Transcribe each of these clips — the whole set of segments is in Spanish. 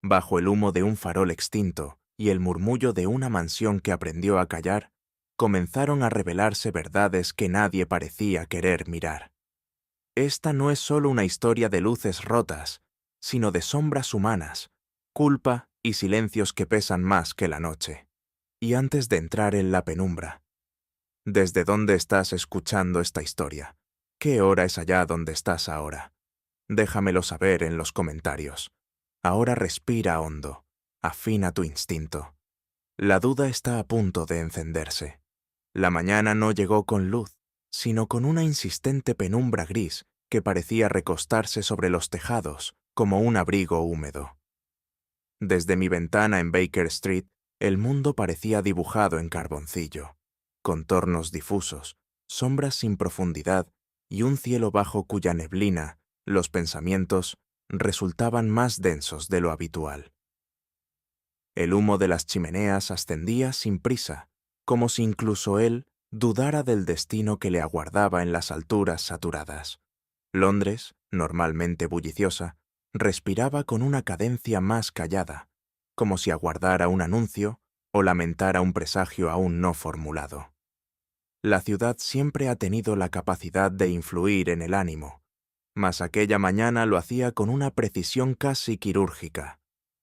bajo el humo de un farol extinto y el murmullo de una mansión que aprendió a callar, comenzaron a revelarse verdades que nadie parecía querer mirar. Esta no es solo una historia de luces rotas, sino de sombras humanas, culpa y silencios que pesan más que la noche. Y antes de entrar en la penumbra, ¿desde dónde estás escuchando esta historia? ¿Qué hora es allá donde estás ahora? Déjamelo saber en los comentarios. Ahora respira hondo, afina tu instinto. La duda está a punto de encenderse. La mañana no llegó con luz, sino con una insistente penumbra gris que parecía recostarse sobre los tejados como un abrigo húmedo. Desde mi ventana en Baker Street, el mundo parecía dibujado en carboncillo, contornos difusos, sombras sin profundidad y un cielo bajo cuya neblina los pensamientos resultaban más densos de lo habitual. El humo de las chimeneas ascendía sin prisa, como si incluso él dudara del destino que le aguardaba en las alturas saturadas. Londres, normalmente bulliciosa, respiraba con una cadencia más callada, como si aguardara un anuncio o lamentara un presagio aún no formulado. La ciudad siempre ha tenido la capacidad de influir en el ánimo, mas aquella mañana lo hacía con una precisión casi quirúrgica.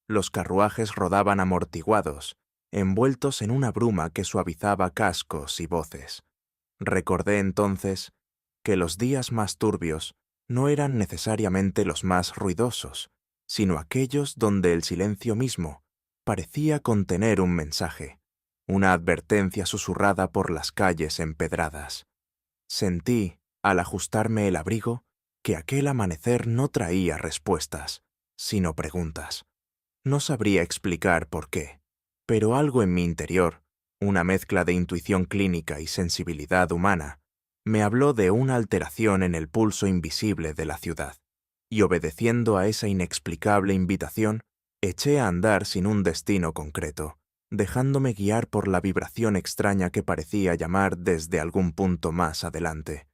Los carruajes rodaban amortiguados, envueltos en una bruma que suavizaba cascos y voces. Recordé entonces que los días más turbios no eran necesariamente los más ruidosos, sino aquellos donde el silencio mismo parecía contener un mensaje, una advertencia susurrada por las calles empedradas. Sentí, al ajustarme el abrigo, que aquel amanecer no traía respuestas, sino preguntas. No sabría explicar por qué, pero algo en mi interior, una mezcla de intuición clínica y sensibilidad humana, me habló de una alteración en el pulso invisible de la ciudad, y obedeciendo a esa inexplicable invitación, eché a andar sin un destino concreto, dejándome guiar por la vibración extraña que parecía llamar desde algún punto más adelante,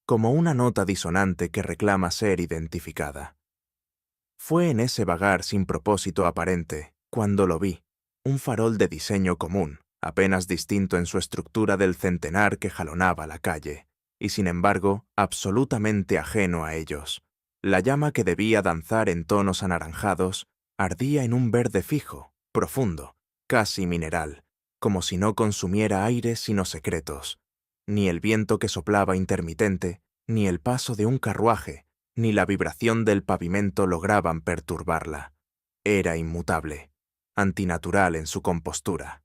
como una nota disonante que reclama ser identificada. Fue en ese vagar sin propósito aparente, cuando lo vi, un farol de diseño común, apenas distinto en su estructura del centenar que jalonaba la calle, y sin embargo absolutamente ajeno a ellos. La llama que debía danzar en tonos anaranjados ardía en un verde fijo, profundo, casi mineral, como si no consumiera aire sino secretos. Ni el viento que soplaba intermitente, ni el paso de un carruaje, ni la vibración del pavimento lograban perturbarla. Era inmutable, antinatural en su compostura.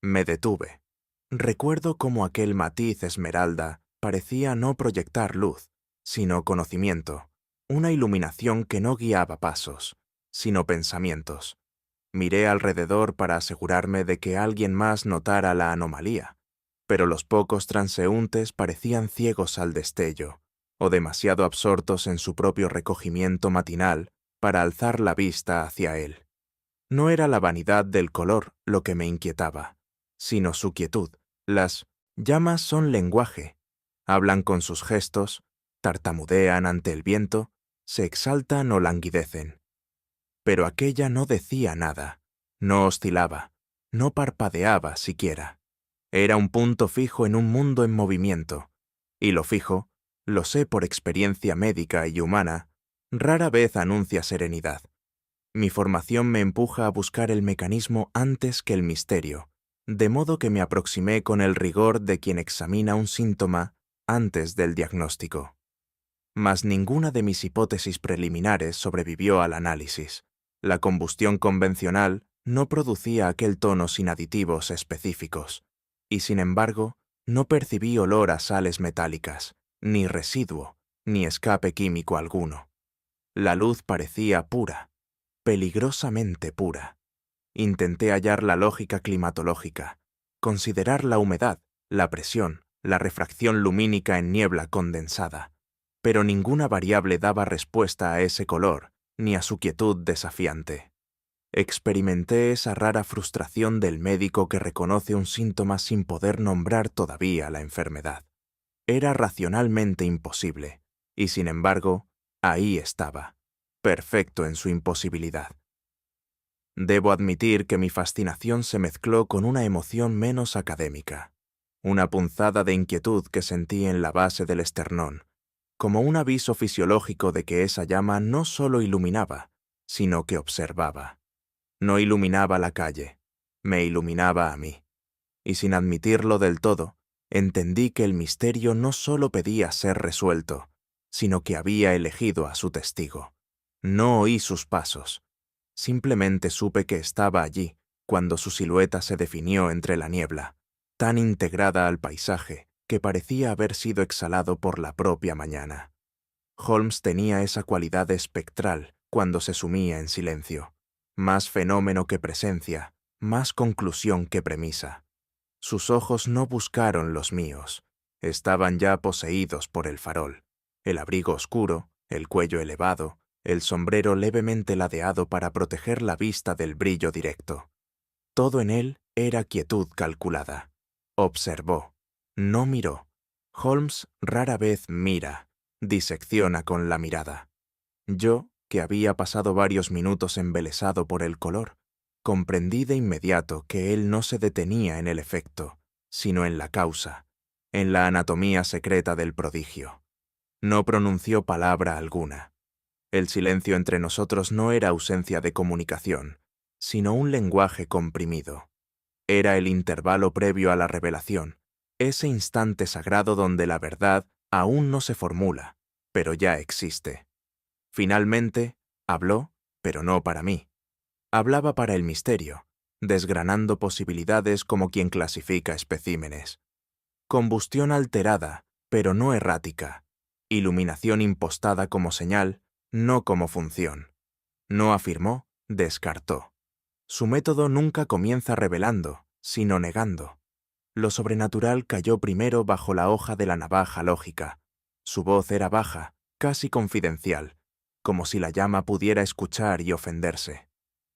Me detuve. Recuerdo cómo aquel matiz esmeralda parecía no proyectar luz, sino conocimiento, una iluminación que no guiaba pasos, sino pensamientos. Miré alrededor para asegurarme de que alguien más notara la anomalía, pero los pocos transeúntes parecían ciegos al destello, o demasiado absortos en su propio recogimiento matinal para alzar la vista hacia él. No era la vanidad del color lo que me inquietaba, sino su quietud. Las llamas son lenguaje, hablan con sus gestos, tartamudean ante el viento, se exaltan o languidecen. Pero aquella no decía nada, no oscilaba, no parpadeaba siquiera. Era un punto fijo en un mundo en movimiento, y lo fijo, lo sé por experiencia médica y humana, rara vez anuncia serenidad. Mi formación me empuja a buscar el mecanismo antes que el misterio, de modo que me aproximé con el rigor de quien examina un síntoma antes del diagnóstico. Mas ninguna de mis hipótesis preliminares sobrevivió al análisis. La combustión convencional no producía aquel tono sin aditivos específicos, y sin embargo, no percibí olor a sales metálicas, ni residuo, ni escape químico alguno. La luz parecía pura, peligrosamente pura. Intenté hallar la lógica climatológica, considerar la humedad, la presión, la refracción lumínica en niebla condensada, pero ninguna variable daba respuesta a ese color, ni a su quietud desafiante. Experimenté esa rara frustración del médico que reconoce un síntoma sin poder nombrar todavía la enfermedad. Era racionalmente imposible, y sin embargo, ahí estaba, perfecto en su imposibilidad. Debo admitir que mi fascinación se mezcló con una emoción menos académica, una punzada de inquietud que sentí en la base del esternón, como un aviso fisiológico de que esa llama no solo iluminaba, sino que observaba. No iluminaba la calle, me iluminaba a mí. Y sin admitirlo del todo, entendí que el misterio no solo pedía ser resuelto, sino que había elegido a su testigo. No oí sus pasos. Simplemente supe que estaba allí cuando su silueta se definió entre la niebla, tan integrada al paisaje que parecía haber sido exhalado por la propia mañana. Holmes tenía esa cualidad espectral cuando se sumía en silencio, más fenómeno que presencia, más conclusión que premisa. Sus ojos no buscaron los míos, estaban ya poseídos por el farol, el abrigo oscuro, el cuello elevado, el sombrero levemente ladeado para proteger la vista del brillo directo. Todo en él era quietud calculada. Observó, no miró. Holmes rara vez mira, disecciona con la mirada. Yo, que había pasado varios minutos embelesado por el color, comprendí de inmediato que él no se detenía en el efecto, sino en la causa, en la anatomía secreta del prodigio. No pronunció palabra alguna. El silencio entre nosotros no era ausencia de comunicación, sino un lenguaje comprimido. Era el intervalo previo a la revelación, ese instante sagrado donde la verdad aún no se formula, pero ya existe. Finalmente, habló, pero no para mí. Hablaba para el misterio, desgranando posibilidades como quien clasifica especímenes. Combustión alterada, pero no errática. Iluminación impostada como señal, no como función. No afirmó, descartó. Su método nunca comienza revelando, sino negando. Lo sobrenatural cayó primero bajo la hoja de la navaja lógica. Su voz era baja, casi confidencial, como si la llama pudiera escuchar y ofenderse.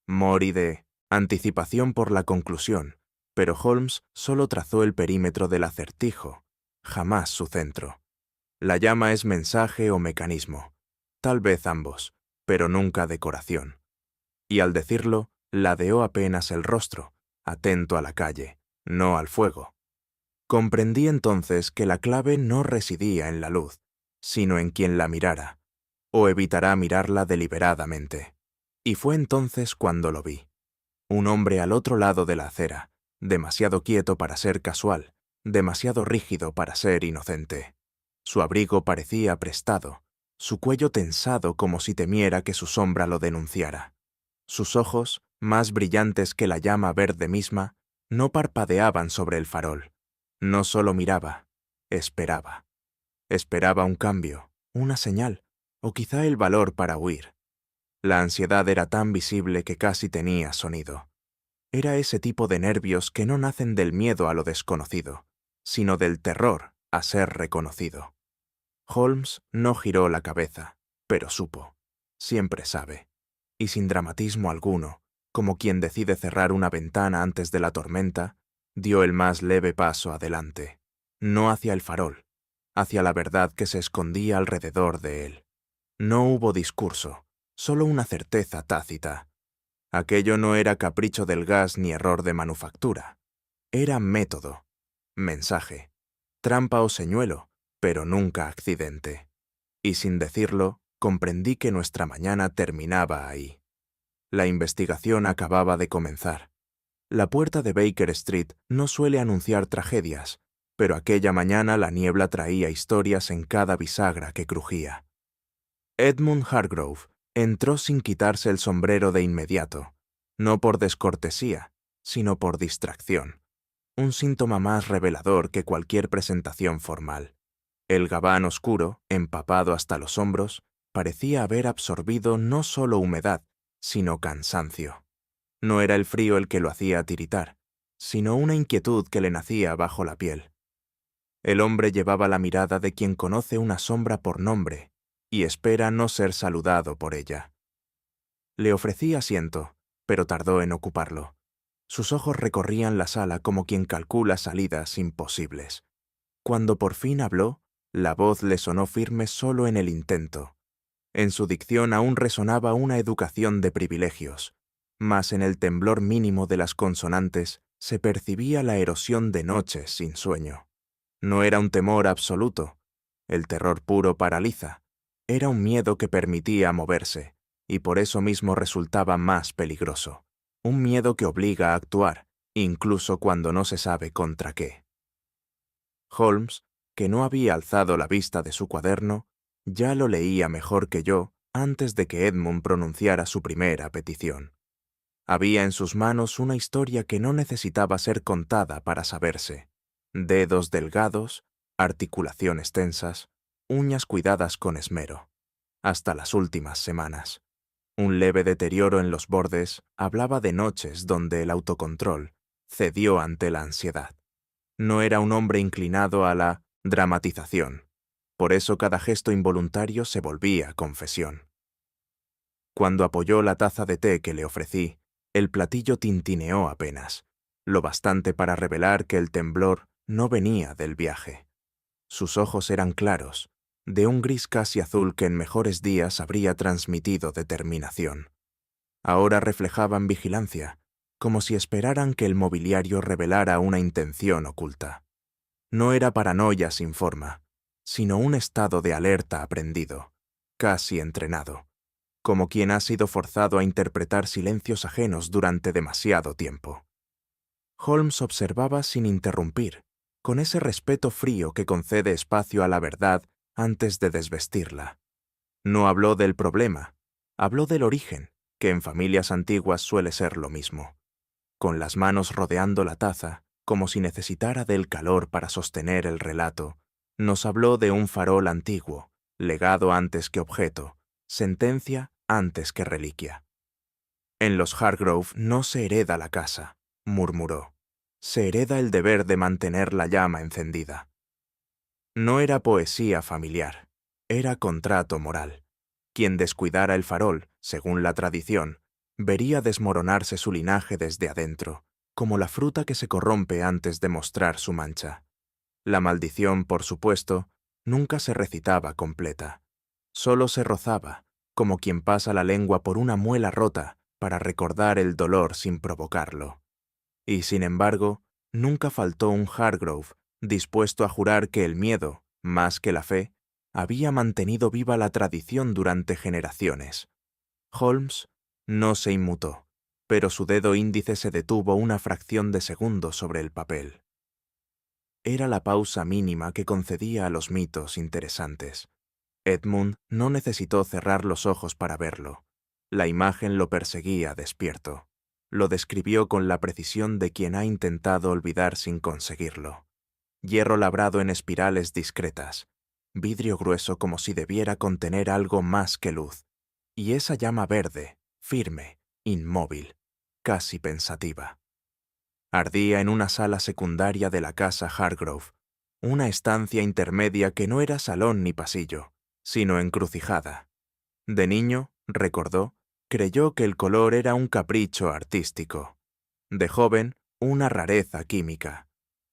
Morí de anticipación por la conclusión, pero Holmes solo trazó el perímetro del acertijo, jamás su centro. La llama es mensaje o mecanismo, tal vez ambos, pero nunca decoración. Y al decirlo, ladeó apenas el rostro, atento a la calle, no al fuego. Comprendí entonces que la clave no residía en la luz, sino en quien la mirara, o evitará mirarla deliberadamente. Y fue entonces cuando lo vi. Un hombre al otro lado de la acera, demasiado quieto para ser casual, demasiado rígido para ser inocente. Su abrigo parecía prestado, su cuello tensado como si temiera que su sombra lo denunciara. Sus ojos, más brillantes que la llama verde misma, no parpadeaban sobre el farol. No solo miraba, esperaba. Esperaba un cambio, una señal, o quizá el valor para huir. La ansiedad era tan visible que casi tenía sonido. Era ese tipo de nervios que no nacen del miedo a lo desconocido, sino del terror a ser reconocido. Holmes no giró la cabeza, pero supo. Siempre sabe. Y sin dramatismo alguno, como quien decide cerrar una ventana antes de la tormenta, dio el más leve paso adelante, no hacia el farol, hacia la verdad que se escondía alrededor de él. No hubo discurso, solo una certeza tácita. Aquello no era capricho del gas ni error de manufactura. Era método, mensaje, trampa o señuelo, pero nunca accidente. Y sin decirlo, comprendí que nuestra mañana terminaba ahí. La investigación acababa de comenzar. La puerta de Baker Street no suele anunciar tragedias, pero aquella mañana la niebla traía historias en cada bisagra que crujía. Edmund Hargrove entró sin quitarse el sombrero de inmediato, no por descortesía, sino por distracción, un síntoma más revelador que cualquier presentación formal. El gabán oscuro, empapado hasta los hombros, parecía haber absorbido no solo humedad, sino cansancio. No era el frío el que lo hacía tiritar, sino una inquietud que le nacía bajo la piel. El hombre llevaba la mirada de quien conoce una sombra por nombre y espera no ser saludado por ella. Le ofrecí asiento, pero tardó en ocuparlo. Sus ojos recorrían la sala como quien calcula salidas imposibles. Cuando por fin habló, la voz le sonó firme solo en el intento. En su dicción aún resonaba una educación de privilegios, mas en el temblor mínimo de las consonantes se percibía la erosión de noches sin sueño. No era un temor absoluto. El terror puro paraliza. Era un miedo que permitía moverse, y por eso mismo resultaba más peligroso. Un miedo que obliga a actuar, incluso cuando no se sabe contra qué. Holmes, que no había alzado la vista de su cuaderno, ya lo leía mejor que yo antes de que Edmund pronunciara su primera petición. Había en sus manos una historia que no necesitaba ser contada para saberse. Dedos delgados, articulaciones tensas, uñas cuidadas con esmero. Hasta las últimas semanas. Un leve deterioro en los bordes hablaba de noches donde el autocontrol cedió ante la ansiedad. No era un hombre inclinado a la dramatización. Por eso cada gesto involuntario se volvía confesión. Cuando apoyó la taza de té que le ofrecí, el platillo tintineó apenas, lo bastante para revelar que el temblor no venía del viaje. Sus ojos eran claros, de un gris casi azul que en mejores días habría transmitido determinación. Ahora reflejaban vigilancia, como si esperaran que el mobiliario revelara una intención oculta. No era paranoia sin forma, sino un estado de alerta aprendido, casi entrenado, como quien ha sido forzado a interpretar silencios ajenos durante demasiado tiempo. Holmes observaba sin interrumpir, con ese respeto frío que concede espacio a la verdad antes de desvestirla. No habló del problema, habló del origen, que en familias antiguas suele ser lo mismo. Con las manos rodeando la taza, como si necesitara del calor para sostener el relato, nos habló de un farol antiguo, legado antes que objeto, sentencia antes que reliquia. En los Hargrove no se hereda la casa, murmuró. Se hereda el deber de mantener la llama encendida. No era poesía familiar, era contrato moral. Quien descuidara el farol, según la tradición, vería desmoronarse su linaje desde adentro, como la fruta que se corrompe antes de mostrar su mancha. La maldición, por supuesto, nunca se recitaba completa. Solo se rozaba, como quien pasa la lengua por una muela rota para recordar el dolor sin provocarlo. Y, sin embargo, nunca faltó un Hargrove dispuesto a jurar que el miedo, más que la fe, había mantenido viva la tradición durante generaciones. Holmes no se inmutó, pero su dedo índice se detuvo una fracción de segundo sobre el papel. Era la pausa mínima que concedía a los mitos interesantes. Edmund no necesitó cerrar los ojos para verlo. La imagen lo perseguía despierto. Lo describió con la precisión de quien ha intentado olvidar sin conseguirlo. Hierro labrado en espirales discretas, vidrio grueso como si debiera contener algo más que luz, y esa llama verde, firme, inmóvil, casi pensativa. Ardía en una sala secundaria de la casa Hargrove, una estancia intermedia que no era salón ni pasillo, sino encrucijada. De niño, recordó, creyó que el color era un capricho artístico. De joven, una rareza química.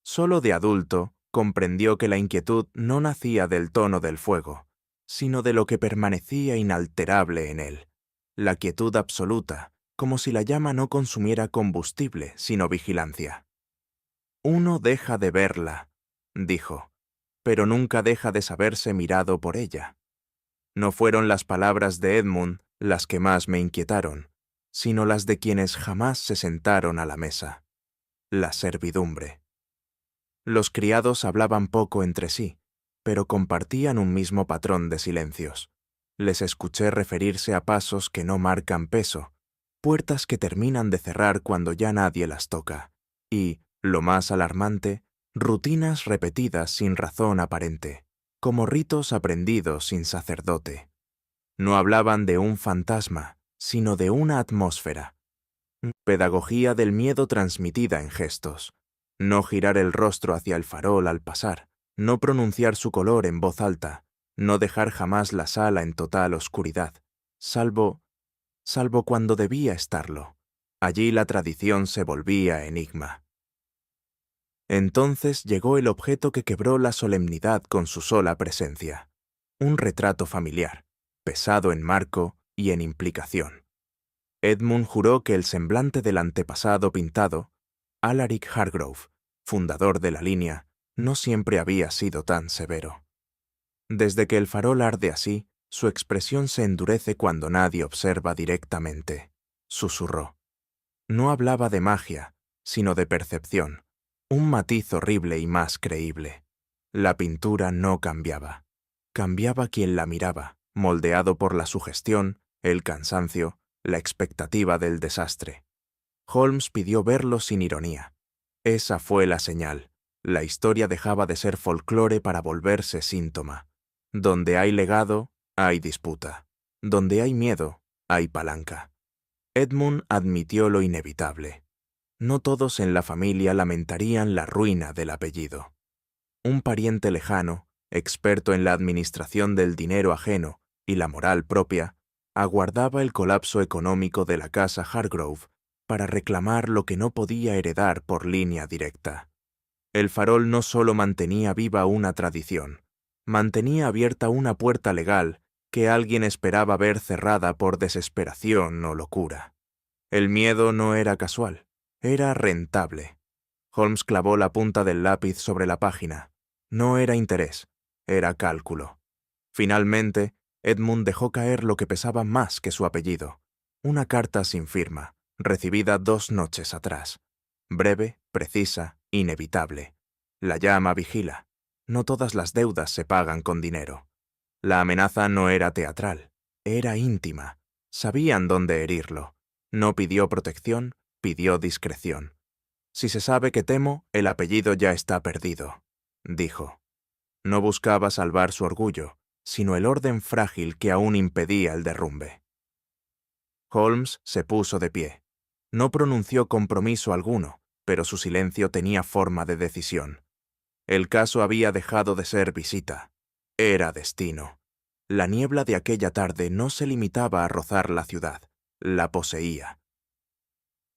Solo de adulto, comprendió que la inquietud no nacía del tono del fuego, sino de lo que permanecía inalterable en él, la quietud absoluta, como si la llama no consumiera combustible, sino vigilancia. Uno deja de verla, dijo, pero nunca deja de saberse mirado por ella. No fueron las palabras de Edmund las que más me inquietaron, sino las de quienes jamás se sentaron a la mesa. La servidumbre. Los criados hablaban poco entre sí, pero compartían un mismo patrón de silencios. Les escuché referirse a pasos que no marcan peso, puertas que terminan de cerrar cuando ya nadie las toca, y, lo más alarmante, rutinas repetidas sin razón aparente, como ritos aprendidos sin sacerdote. No hablaban de un fantasma, sino de una atmósfera. Pedagogía del miedo transmitida en gestos. No girar el rostro hacia el farol al pasar, no pronunciar su color en voz alta, no dejar jamás la sala en total oscuridad, salvo cuando debía estarlo. Allí la tradición se volvía enigma. Entonces llegó el objeto que quebró la solemnidad con su sola presencia. Un retrato familiar, pesado en marco y en implicación. Edmund juró que el semblante del antepasado pintado, Alaric Hargrove, fundador de la línea, no siempre había sido tan severo. Desde que el farol arde así, su expresión se endurece cuando nadie observa directamente, susurró. No hablaba de magia, sino de percepción, un matiz horrible y más creíble. La pintura no cambiaba. Cambiaba quien la miraba, moldeado por la sugestión, el cansancio, la expectativa del desastre. Holmes pidió verlo sin ironía. Esa fue la señal. La historia dejaba de ser folclore para volverse síntoma. Donde hay legado, hay disputa. Donde hay miedo, hay palanca. Edmund admitió lo inevitable. No todos en la familia lamentarían la ruina del apellido. Un pariente lejano, experto en la administración del dinero ajeno y la moral propia, aguardaba el colapso económico de la casa Hargrove para reclamar lo que no podía heredar por línea directa. El farol no solo mantenía viva una tradición, mantenía abierta una puerta legal que alguien esperaba ver cerrada por desesperación o locura. El miedo no era casual, era rentable. Holmes clavó la punta del lápiz sobre la página. No era interés, era cálculo. Finalmente, Edmund dejó caer lo que pesaba más que su apellido. Una carta sin firma, recibida 2 noches atrás. Breve, precisa, inevitable. La llama vigila. No todas las deudas se pagan con dinero. La amenaza no era teatral, era íntima. Sabían dónde herirlo. No pidió protección, pidió discreción. Si se sabe que temo, el apellido ya está perdido, dijo. No buscaba salvar su orgullo, sino el orden frágil que aún impedía el derrumbe. Holmes se puso de pie. No pronunció compromiso alguno, pero su silencio tenía forma de decisión. El caso había dejado de ser visita. Era destino. La niebla de aquella tarde no se limitaba a rozar la ciudad, la poseía.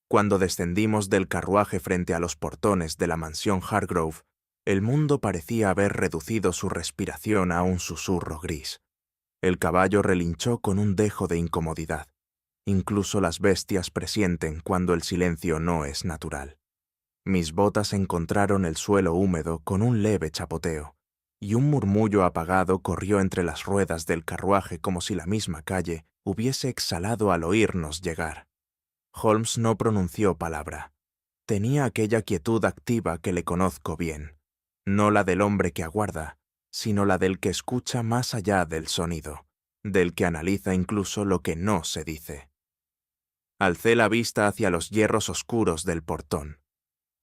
Cuando descendimos del carruaje frente a los portones de la mansión Hargrove, el mundo parecía haber reducido su respiración a un susurro gris. El caballo relinchó con un dejo de incomodidad. Incluso las bestias presienten cuando el silencio no es natural. Mis botas encontraron el suelo húmedo con un leve chapoteo, y un murmullo apagado corrió entre las ruedas del carruaje como si la misma calle hubiese exhalado al oírnos llegar. Holmes no pronunció palabra. Tenía aquella quietud activa que le conozco bien, no la del hombre que aguarda, sino la del que escucha más allá del sonido, del que analiza incluso lo que no se dice. Alcé la vista hacia los hierros oscuros del portón.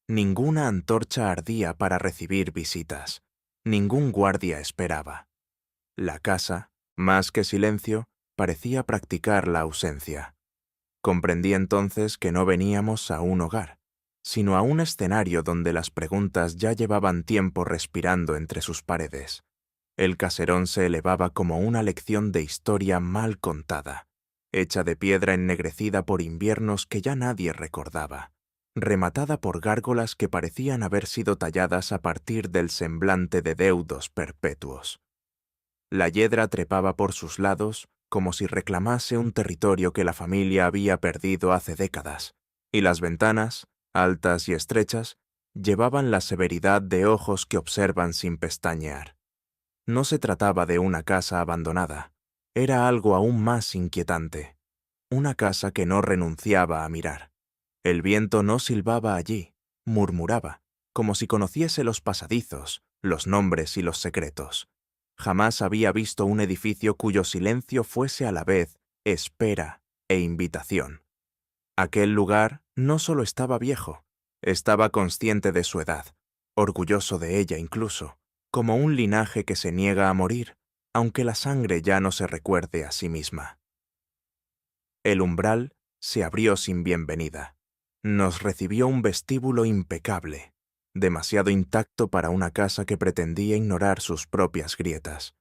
Ninguna antorcha ardía para recibir visitas. Ningún guardia esperaba. La casa, más que silencio, parecía practicar la ausencia. Comprendí entonces que no veníamos a un hogar, sino a un escenario donde las preguntas ya llevaban tiempo respirando entre sus paredes. El caserón se elevaba como una lección de historia mal contada, hecha de piedra ennegrecida por inviernos que ya nadie recordaba, rematada por gárgolas que parecían haber sido talladas a partir del semblante de deudos perpetuos. La hiedra trepaba por sus lados como si reclamase un territorio que la familia había perdido hace décadas, y las ventanas, altas y estrechas, llevaban la severidad de ojos que observan sin pestañear. No se trataba de una casa abandonada, era algo aún más inquietante, una casa que no renunciaba a mirar. El viento no silbaba allí, murmuraba, como si conociese los pasadizos, los nombres y los secretos. Jamás había visto un edificio cuyo silencio fuese a la vez espera e invitación. Aquel lugar no solo estaba viejo, estaba consciente de su edad, orgulloso de ella incluso, como un linaje que se niega a morir, aunque la sangre ya no se recuerde a sí misma. El umbral se abrió sin bienvenida. Nos recibió un vestíbulo impecable, demasiado intacto para una casa que pretendía ignorar sus propias grietas.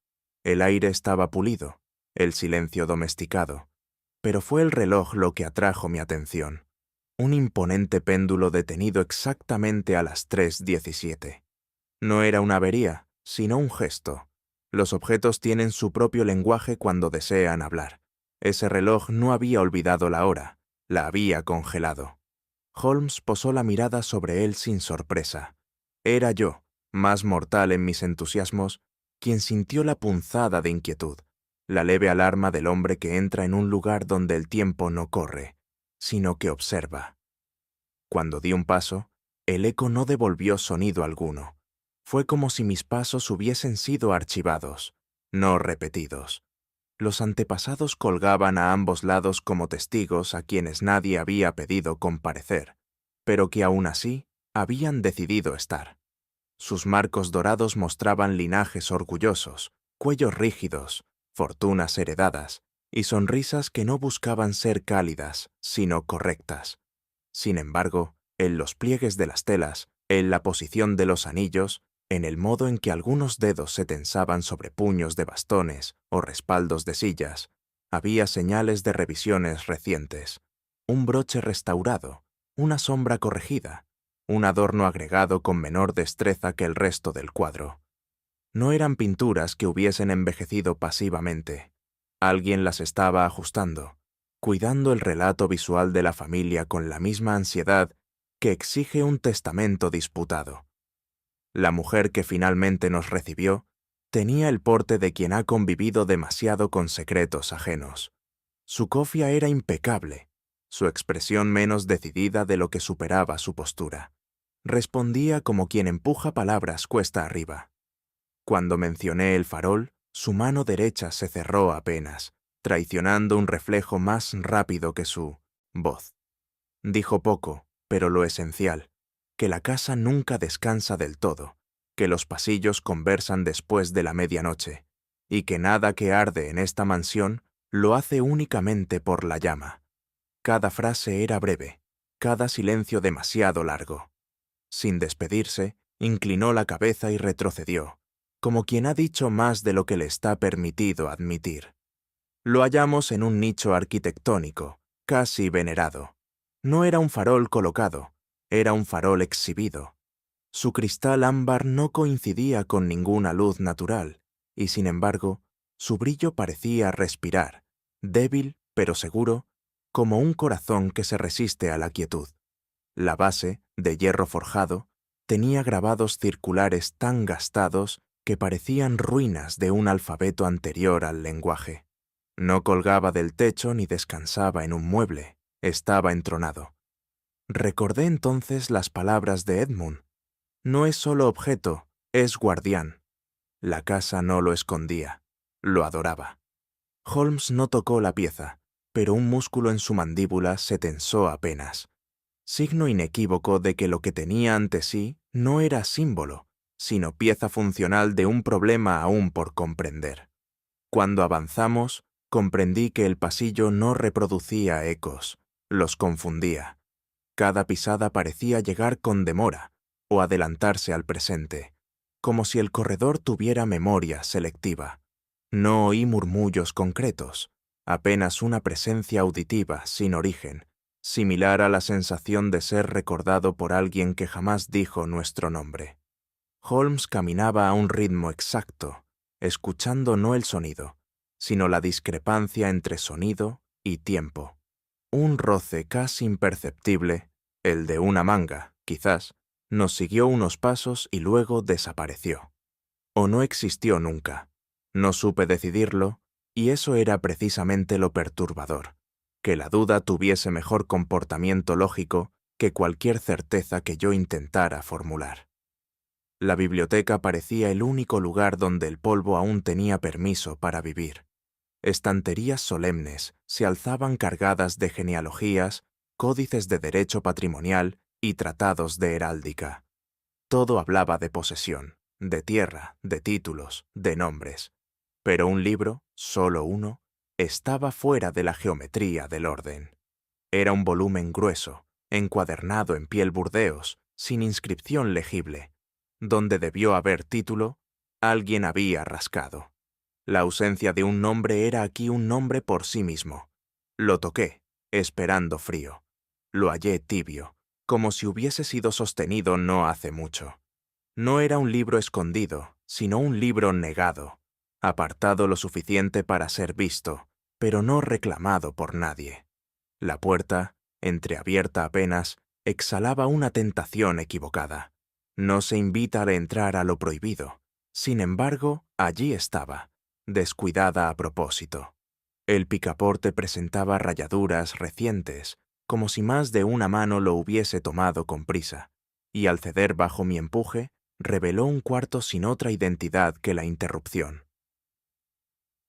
El aire estaba pulido, el silencio domesticado, pero fue el reloj lo que atrajo mi atención. Un imponente péndulo detenido exactamente a las 3:17. No era una avería, sino un gesto. Los objetos tienen su propio lenguaje cuando desean hablar. Ese reloj no había olvidado la hora, La había congelado. Holmes posó la mirada sobre él sin sorpresa. Era yo, más mortal en mis entusiasmos, quien sintió la punzada de inquietud, la leve alarma del hombre que entra en un lugar donde el tiempo no corre, sino que observa. Cuando di un paso, el eco no devolvió sonido alguno. Fue como si mis pasos hubiesen sido archivados, no repetidos. Los antepasados colgaban a ambos lados como testigos a quienes nadie había pedido comparecer, pero que aún así habían decidido estar. Sus marcos dorados mostraban linajes orgullosos, cuellos rígidos, fortunas heredadas y sonrisas que no buscaban ser cálidas, sino correctas. Sin embargo, en los pliegues de las telas, en la posición de los anillos, en el modo en que algunos dedos se tensaban sobre puños de bastones o respaldos de sillas, había señales de revisiones recientes. Un broche restaurado, una sombra corregida, un adorno agregado con menor destreza que el resto del cuadro. No eran pinturas que hubiesen envejecido pasivamente. Alguien las estaba ajustando, cuidando el relato visual de la familia con la misma ansiedad que exige un testamento disputado. La mujer que finalmente nos recibió tenía el porte de quien ha convivido demasiado con secretos ajenos. Su cofia era impecable, su expresión menos decidida de lo que superaba su postura. Respondía como quien empuja palabras cuesta arriba. Cuando mencioné el farol, su mano derecha se cerró apenas, traicionando un reflejo más rápido que su voz. Dijo poco, pero lo esencial, que la casa nunca descansa del todo, que los pasillos conversan después de la medianoche, y que nada que arde en esta mansión lo hace únicamente por la llama. Cada frase era breve, cada silencio demasiado largo. Sin despedirse, inclinó la cabeza y retrocedió, como quien ha dicho más de lo que le está permitido admitir. Lo hallamos en un nicho arquitectónico, casi venerado. No era un farol colocado, era un farol exhibido. Su cristal ámbar no coincidía con ninguna luz natural, y sin embargo, su brillo parecía respirar, débil pero seguro, como un corazón que se resiste a la quietud. La base, de hierro forjado, tenía grabados circulares tan gastados que parecían ruinas de un alfabeto anterior al lenguaje. No colgaba del techo ni descansaba en un mueble, estaba entronado. Recordé entonces las palabras de Edmund. No es solo objeto, es guardián. La casa no lo escondía, lo adoraba. Holmes no tocó la pieza, pero un músculo en su mandíbula se tensó apenas. Signo inequívoco de que lo que tenía ante sí no era símbolo, sino pieza funcional de un problema aún por comprender. Cuando avanzamos, comprendí que el pasillo no reproducía ecos, los confundía. Cada pisada parecía llegar con demora o adelantarse al presente, como si el corredor tuviera memoria selectiva. No oí murmullos concretos, apenas una presencia auditiva sin origen, similar a la sensación de ser recordado por alguien que jamás dijo nuestro nombre. Holmes caminaba a un ritmo exacto, escuchando no el sonido, sino la discrepancia entre sonido y tiempo. Un roce casi imperceptible, el de una manga, quizás, nos siguió unos pasos y luego desapareció. O no existió nunca. No supe decidirlo, y eso era precisamente lo perturbador, que la duda tuviese mejor comportamiento lógico que cualquier certeza que yo intentara formular. La biblioteca parecía el único lugar donde el polvo aún tenía permiso para vivir. Estanterías solemnes se alzaban cargadas de genealogías, códices de derecho patrimonial y tratados de heráldica. Todo hablaba de posesión, de tierra, de títulos, de nombres. Pero un libro, solo uno, estaba fuera de la geometría del orden. Era un volumen grueso, encuadernado en piel burdeos, sin inscripción legible. Donde debió haber título, alguien había rascado. La ausencia de un nombre era aquí un nombre por sí mismo. Lo toqué, esperando frío. Lo hallé tibio, como si hubiese sido sostenido no hace mucho. No era un libro escondido, sino un libro negado, apartado lo suficiente para ser visto, pero no reclamado por nadie. La puerta, entreabierta apenas, exhalaba una tentación equivocada. No se invita a entrar a lo prohibido. Sin embargo, allí estaba, descuidada a propósito. El picaporte presentaba rayaduras recientes, como si más de una mano lo hubiese tomado con prisa, y al ceder bajo mi empuje, reveló un cuarto sin otra identidad que la interrupción.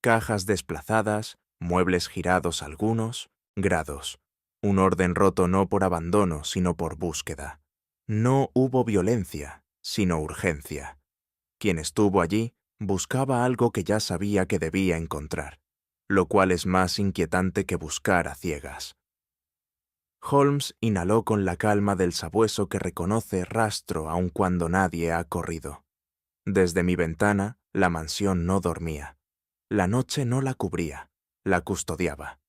Cajas desplazadas, muebles girados algunos, grados. Un orden roto no por abandono, sino por búsqueda. No hubo violencia, sino urgencia. Quien estuvo allí buscaba algo que ya sabía que debía encontrar, lo cual es más inquietante que buscar a ciegas. Holmes inhaló con la calma del sabueso que reconoce rastro aun cuando nadie ha corrido. Desde mi ventana, la mansión no dormía. La noche no la cubría, la custodiaba.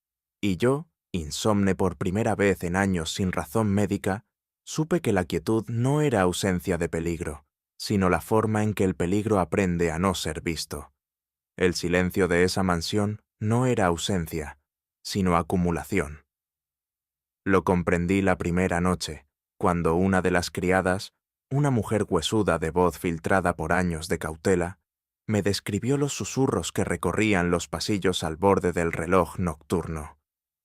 Y yo, insomne por primera vez en años sin razón médica, supe que la quietud no era ausencia de peligro, sino la forma en que el peligro aprende a no ser visto. El silencio de esa mansión no era ausencia, sino acumulación. Lo comprendí la primera noche, cuando una de las criadas, una mujer huesuda de voz filtrada por años de cautela, me describió los susurros que recorrían los pasillos al borde del reloj nocturno.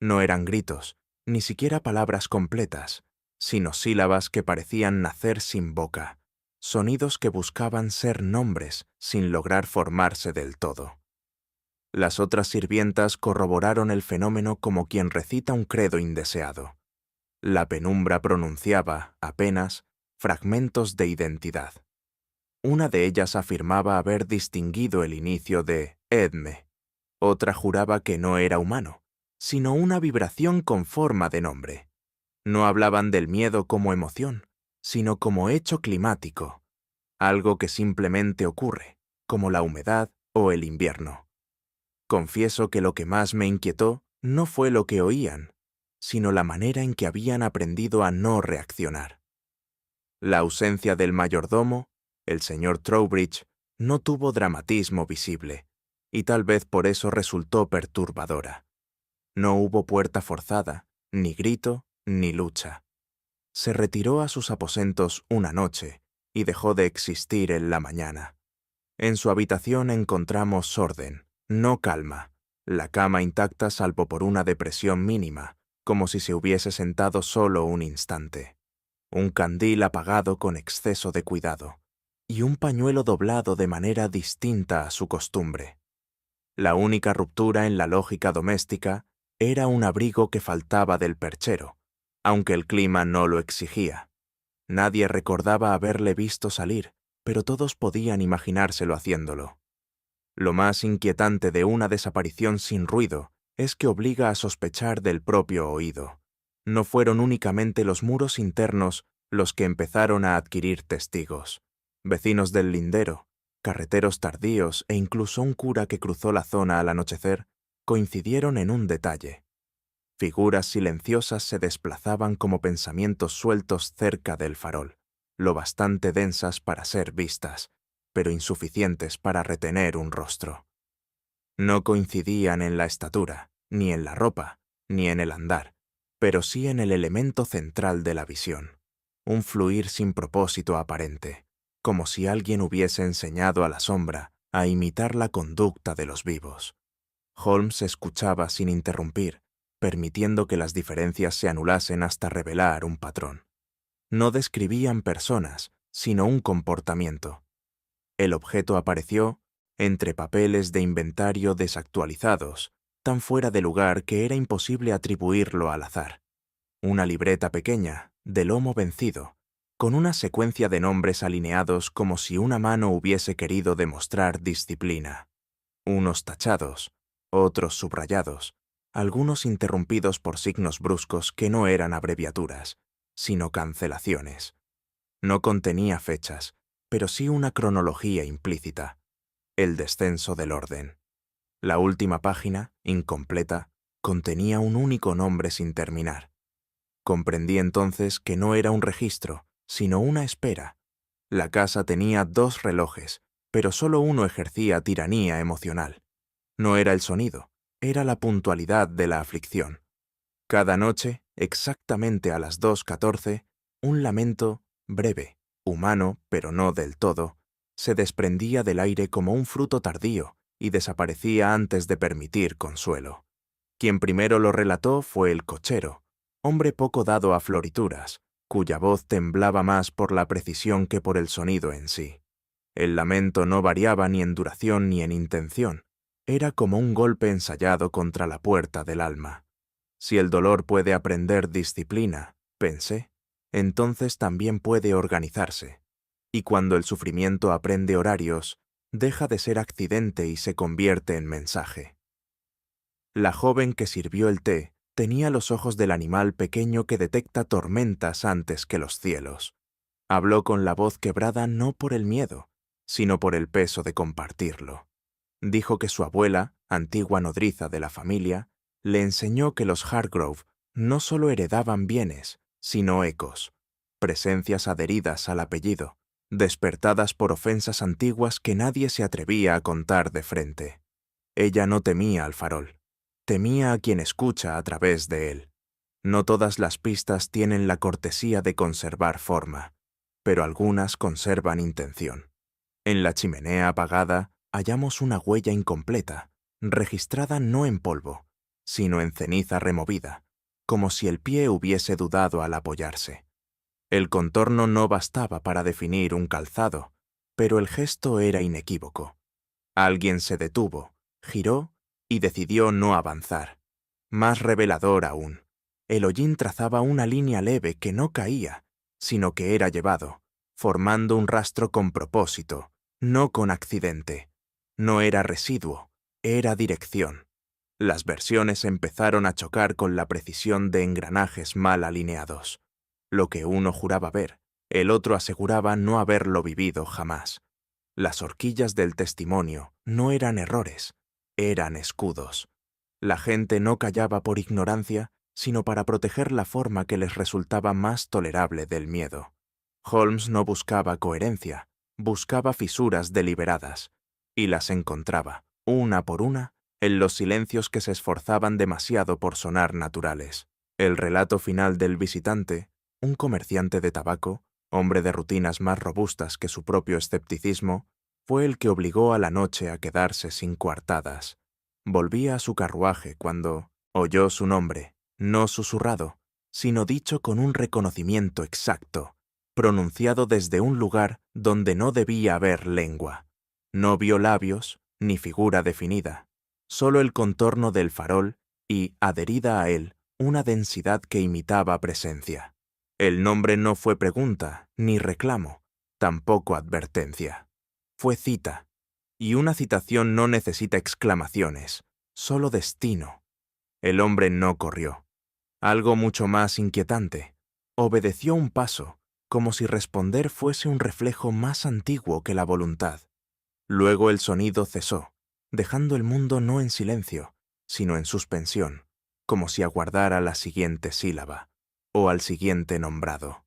No eran gritos, ni siquiera palabras completas, sino sílabas que parecían nacer sin boca, sonidos que buscaban ser nombres sin lograr formarse del todo. Las otras sirvientas corroboraron el fenómeno como quien recita un credo indeseado. La penumbra pronunciaba, apenas, fragmentos de identidad. Una de ellas afirmaba haber distinguido el inicio de Edme. Otra juraba que no era humano, sino una vibración con forma de nombre. No hablaban del miedo como emoción, sino como hecho climático, algo que simplemente ocurre, como la humedad o el invierno. Confieso que lo que más me inquietó no fue lo que oían, sino la manera en que habían aprendido a no reaccionar. La ausencia del mayordomo, el señor Trowbridge, no tuvo dramatismo visible, y tal vez por eso resultó perturbadora. No hubo puerta forzada, ni grito, ni lucha. Se retiró a sus aposentos una noche y dejó de existir en la mañana. En su habitación encontramos orden, no calma, la cama intacta salvo por una depresión mínima, como si se hubiese sentado solo un instante. Un candil apagado con exceso de cuidado, y un pañuelo doblado de manera distinta a su costumbre. La única ruptura en la lógica doméstica era un abrigo que faltaba del perchero, aunque el clima no lo exigía. Nadie recordaba haberle visto salir, pero todos podían imaginárselo haciéndolo. Lo más inquietante de una desaparición sin ruido es que obliga a sospechar del propio oído. No fueron únicamente los muros internos los que empezaron a adquirir testigos. Vecinos del lindero, carreteros tardíos e incluso un cura que cruzó la zona al anochecer coincidieron en un detalle. Figuras silenciosas se desplazaban como pensamientos sueltos cerca del farol, lo bastante densas para ser vistas, pero insuficientes para retener un rostro. No coincidían en la estatura, ni en la ropa, ni en el andar, pero sí en el elemento central de la visión, un fluir sin propósito aparente, como si alguien hubiese enseñado a la sombra a imitar la conducta de los vivos. Holmes escuchaba sin interrumpir, permitiendo que las diferencias se anulasen hasta revelar un patrón. No describían personas, sino un comportamiento. El objeto apareció entre papeles de inventario desactualizados, tan fuera de lugar que era imposible atribuirlo al azar. Una libreta pequeña, de lomo vencido, con una secuencia de nombres alineados como si una mano hubiese querido demostrar disciplina. Unos tachados, otros subrayados, algunos interrumpidos por signos bruscos que no eran abreviaturas, sino cancelaciones. No contenía fechas, pero sí una cronología implícita, el descenso del orden. La última página, incompleta, contenía un único nombre sin terminar. Comprendí entonces que no era un registro, sino una espera. La casa tenía 2 relojes, pero solo uno ejercía tiranía emocional. No era el sonido, era la puntualidad de la aflicción. Cada noche, exactamente a las 2:14, un lamento, breve, humano, pero no del todo, se desprendía del aire como un fruto tardío y desaparecía antes de permitir consuelo. Quien primero lo relató fue el cochero, hombre poco dado a florituras, cuya voz temblaba más por la precisión que por el sonido en sí. El lamento no variaba ni en duración ni en intención. Era como un golpe ensayado contra la puerta del alma. Si el dolor puede aprender disciplina, pensé, entonces también puede organizarse. Y cuando el sufrimiento aprende horarios, deja de ser accidente y se convierte en mensaje. La joven que sirvió el té tenía los ojos del animal pequeño que detecta tormentas antes que los cielos. Habló con la voz quebrada no por el miedo, sino por el peso de compartirlo. Dijo que su abuela, antigua nodriza de la familia, le enseñó que los Hargrove no solo heredaban bienes, sino ecos, presencias adheridas al apellido, despertadas por ofensas antiguas que nadie se atrevía a contar de frente. Ella no temía al farol, temía a quien escucha a través de él. No todas las pistas tienen la cortesía de conservar forma, pero algunas conservan intención. En la chimenea apagada hallamos una huella incompleta, registrada no en polvo, sino en ceniza removida, como si el pie hubiese dudado al apoyarse. El contorno no bastaba para definir un calzado, pero el gesto era inequívoco. Alguien se detuvo, giró y decidió no avanzar. Más revelador aún, el hollín trazaba una línea leve que no caía, sino que era llevado, formando un rastro con propósito, no con accidente. No era residuo, era dirección. Las versiones empezaron a chocar con la precisión de engranajes mal alineados. Lo que uno juraba ver, el otro aseguraba no haberlo vivido jamás. Las horquillas del testimonio no eran errores, eran escudos. La gente no callaba por ignorancia, sino para proteger la forma que les resultaba más tolerable del miedo. Holmes no buscaba coherencia, buscaba fisuras deliberadas, y las encontraba, una por una, en los silencios que se esforzaban demasiado por sonar naturales. El relato final del visitante, un comerciante de tabaco, hombre de rutinas más robustas que su propio escepticismo, fue el que obligó a la noche a quedarse sin coartadas. Volvía a su carruaje cuando oyó su nombre, no susurrado, sino dicho con un reconocimiento exacto, pronunciado desde un lugar donde no debía haber lengua. No vio labios ni figura definida, solo el contorno del farol y, adherida a él, una densidad que imitaba presencia. El nombre no fue pregunta ni reclamo, tampoco advertencia. Fue cita, y una citación no necesita exclamaciones, solo destino. El hombre no corrió. Algo mucho más inquietante. Obedeció un paso, como si responder fuese un reflejo más antiguo que la voluntad. Luego el sonido cesó, dejando el mundo no en silencio, sino en suspensión, como si aguardara la siguiente sílaba, o al siguiente nombrado.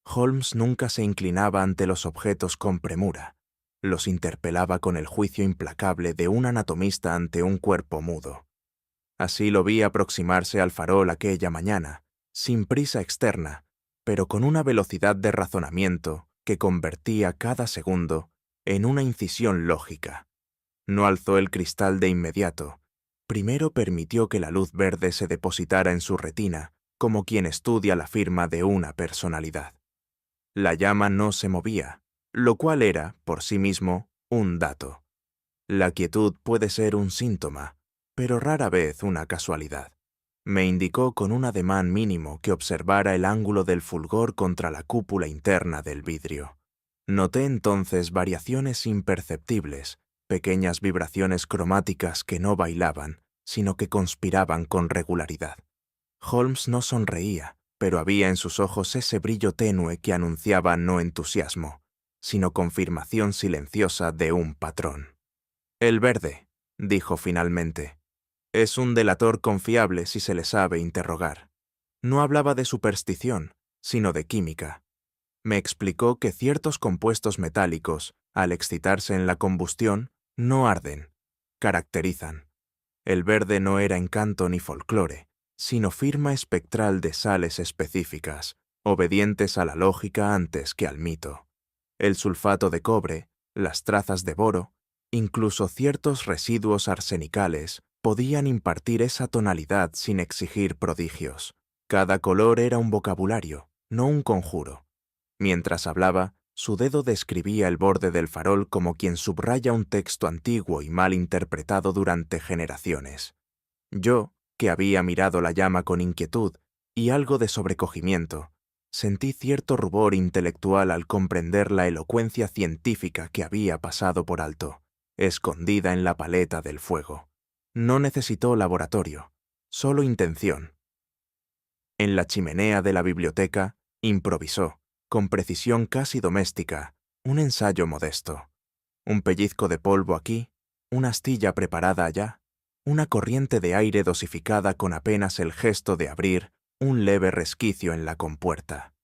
Holmes nunca se inclinaba ante los objetos con premura, los interpelaba con el juicio implacable de un anatomista ante un cuerpo mudo. Así lo vi aproximarse al farol aquella mañana, sin prisa externa, pero con una velocidad de razonamiento que convertía cada segundo en una incisión lógica. No alzó el cristal de inmediato. Primero permitió que la luz verde se depositara en su retina, como quien estudia la firma de una personalidad. La llama no se movía, lo cual era, por sí mismo, un dato. La quietud puede ser un síntoma, pero rara vez una casualidad. Me indicó con un ademán mínimo que observara el ángulo del fulgor contra la cúpula interna del vidrio. Noté entonces variaciones imperceptibles, pequeñas vibraciones cromáticas que no bailaban, sino que conspiraban con regularidad. Holmes no sonreía, pero había en sus ojos ese brillo tenue que anunciaba no entusiasmo, sino confirmación silenciosa de un patrón. «El verde», dijo finalmente, «es un delator confiable si se le sabe interrogar». No hablaba de superstición, sino de química. Me explicó que ciertos compuestos metálicos, al excitarse en la combustión, no arden, caracterizan. El verde no era encanto ni folclore, sino firma espectral de sales específicas, obedientes a la lógica antes que al mito. El sulfato de cobre, las trazas de boro, incluso ciertos residuos arsenicales, podían impartir esa tonalidad sin exigir prodigios. Cada color era un vocabulario, no un conjuro. Mientras hablaba, su dedo describía el borde del farol como quien subraya un texto antiguo y mal interpretado durante generaciones. Yo, que había mirado la llama con inquietud y algo de sobrecogimiento, sentí cierto rubor intelectual al comprender la elocuencia científica que había pasado por alto, escondida en la paleta del fuego. No necesitó laboratorio, solo intención. En la chimenea de la biblioteca, improvisó, con precisión casi doméstica, un ensayo modesto. Un pellizco de polvo aquí, una astilla preparada allá, una corriente de aire dosificada con apenas el gesto de abrir un leve resquicio en la compuerta.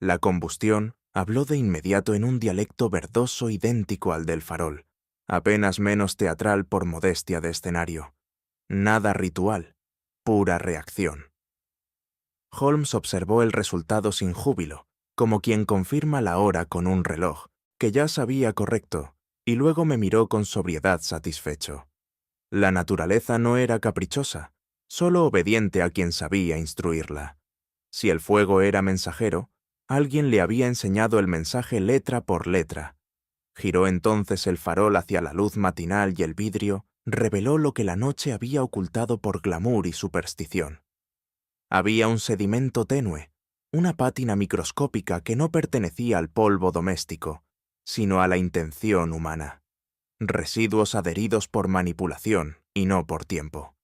La combustión habló de inmediato en un dialecto verdoso idéntico al del farol, apenas menos teatral por modestia de escenario. Nada ritual, pura reacción. Holmes observó el resultado sin júbilo, como quien confirma la hora con un reloj, que ya sabía correcto, y luego me miró con sobriedad satisfecho. La naturaleza no era caprichosa, solo obediente a quien sabía instruirla. Si el fuego era mensajero, alguien le había enseñado el mensaje letra por letra. Giró entonces el farol hacia la luz matinal y el vidrio reveló lo que la noche había ocultado por glamour y superstición. Había un sedimento tenue, una pátina microscópica que no pertenecía al polvo doméstico, sino a la intención humana. Residuos adheridos por manipulación y no por tiempo.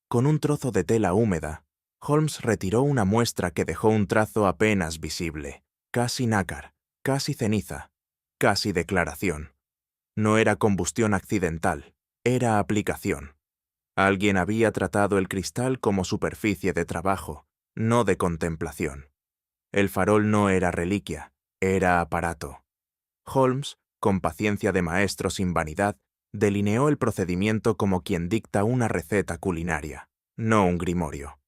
Con un trozo de tela húmeda, Holmes retiró una muestra que dejó un trazo apenas visible, casi nácar, casi ceniza, casi declaración. No era combustión accidental, era aplicación. Alguien había tratado el cristal como superficie de trabajo, no de contemplación. El farol no era reliquia, era aparato. Holmes, con paciencia de maestro sin vanidad, delineó el procedimiento como quien dicta una receta culinaria, no un grimorio.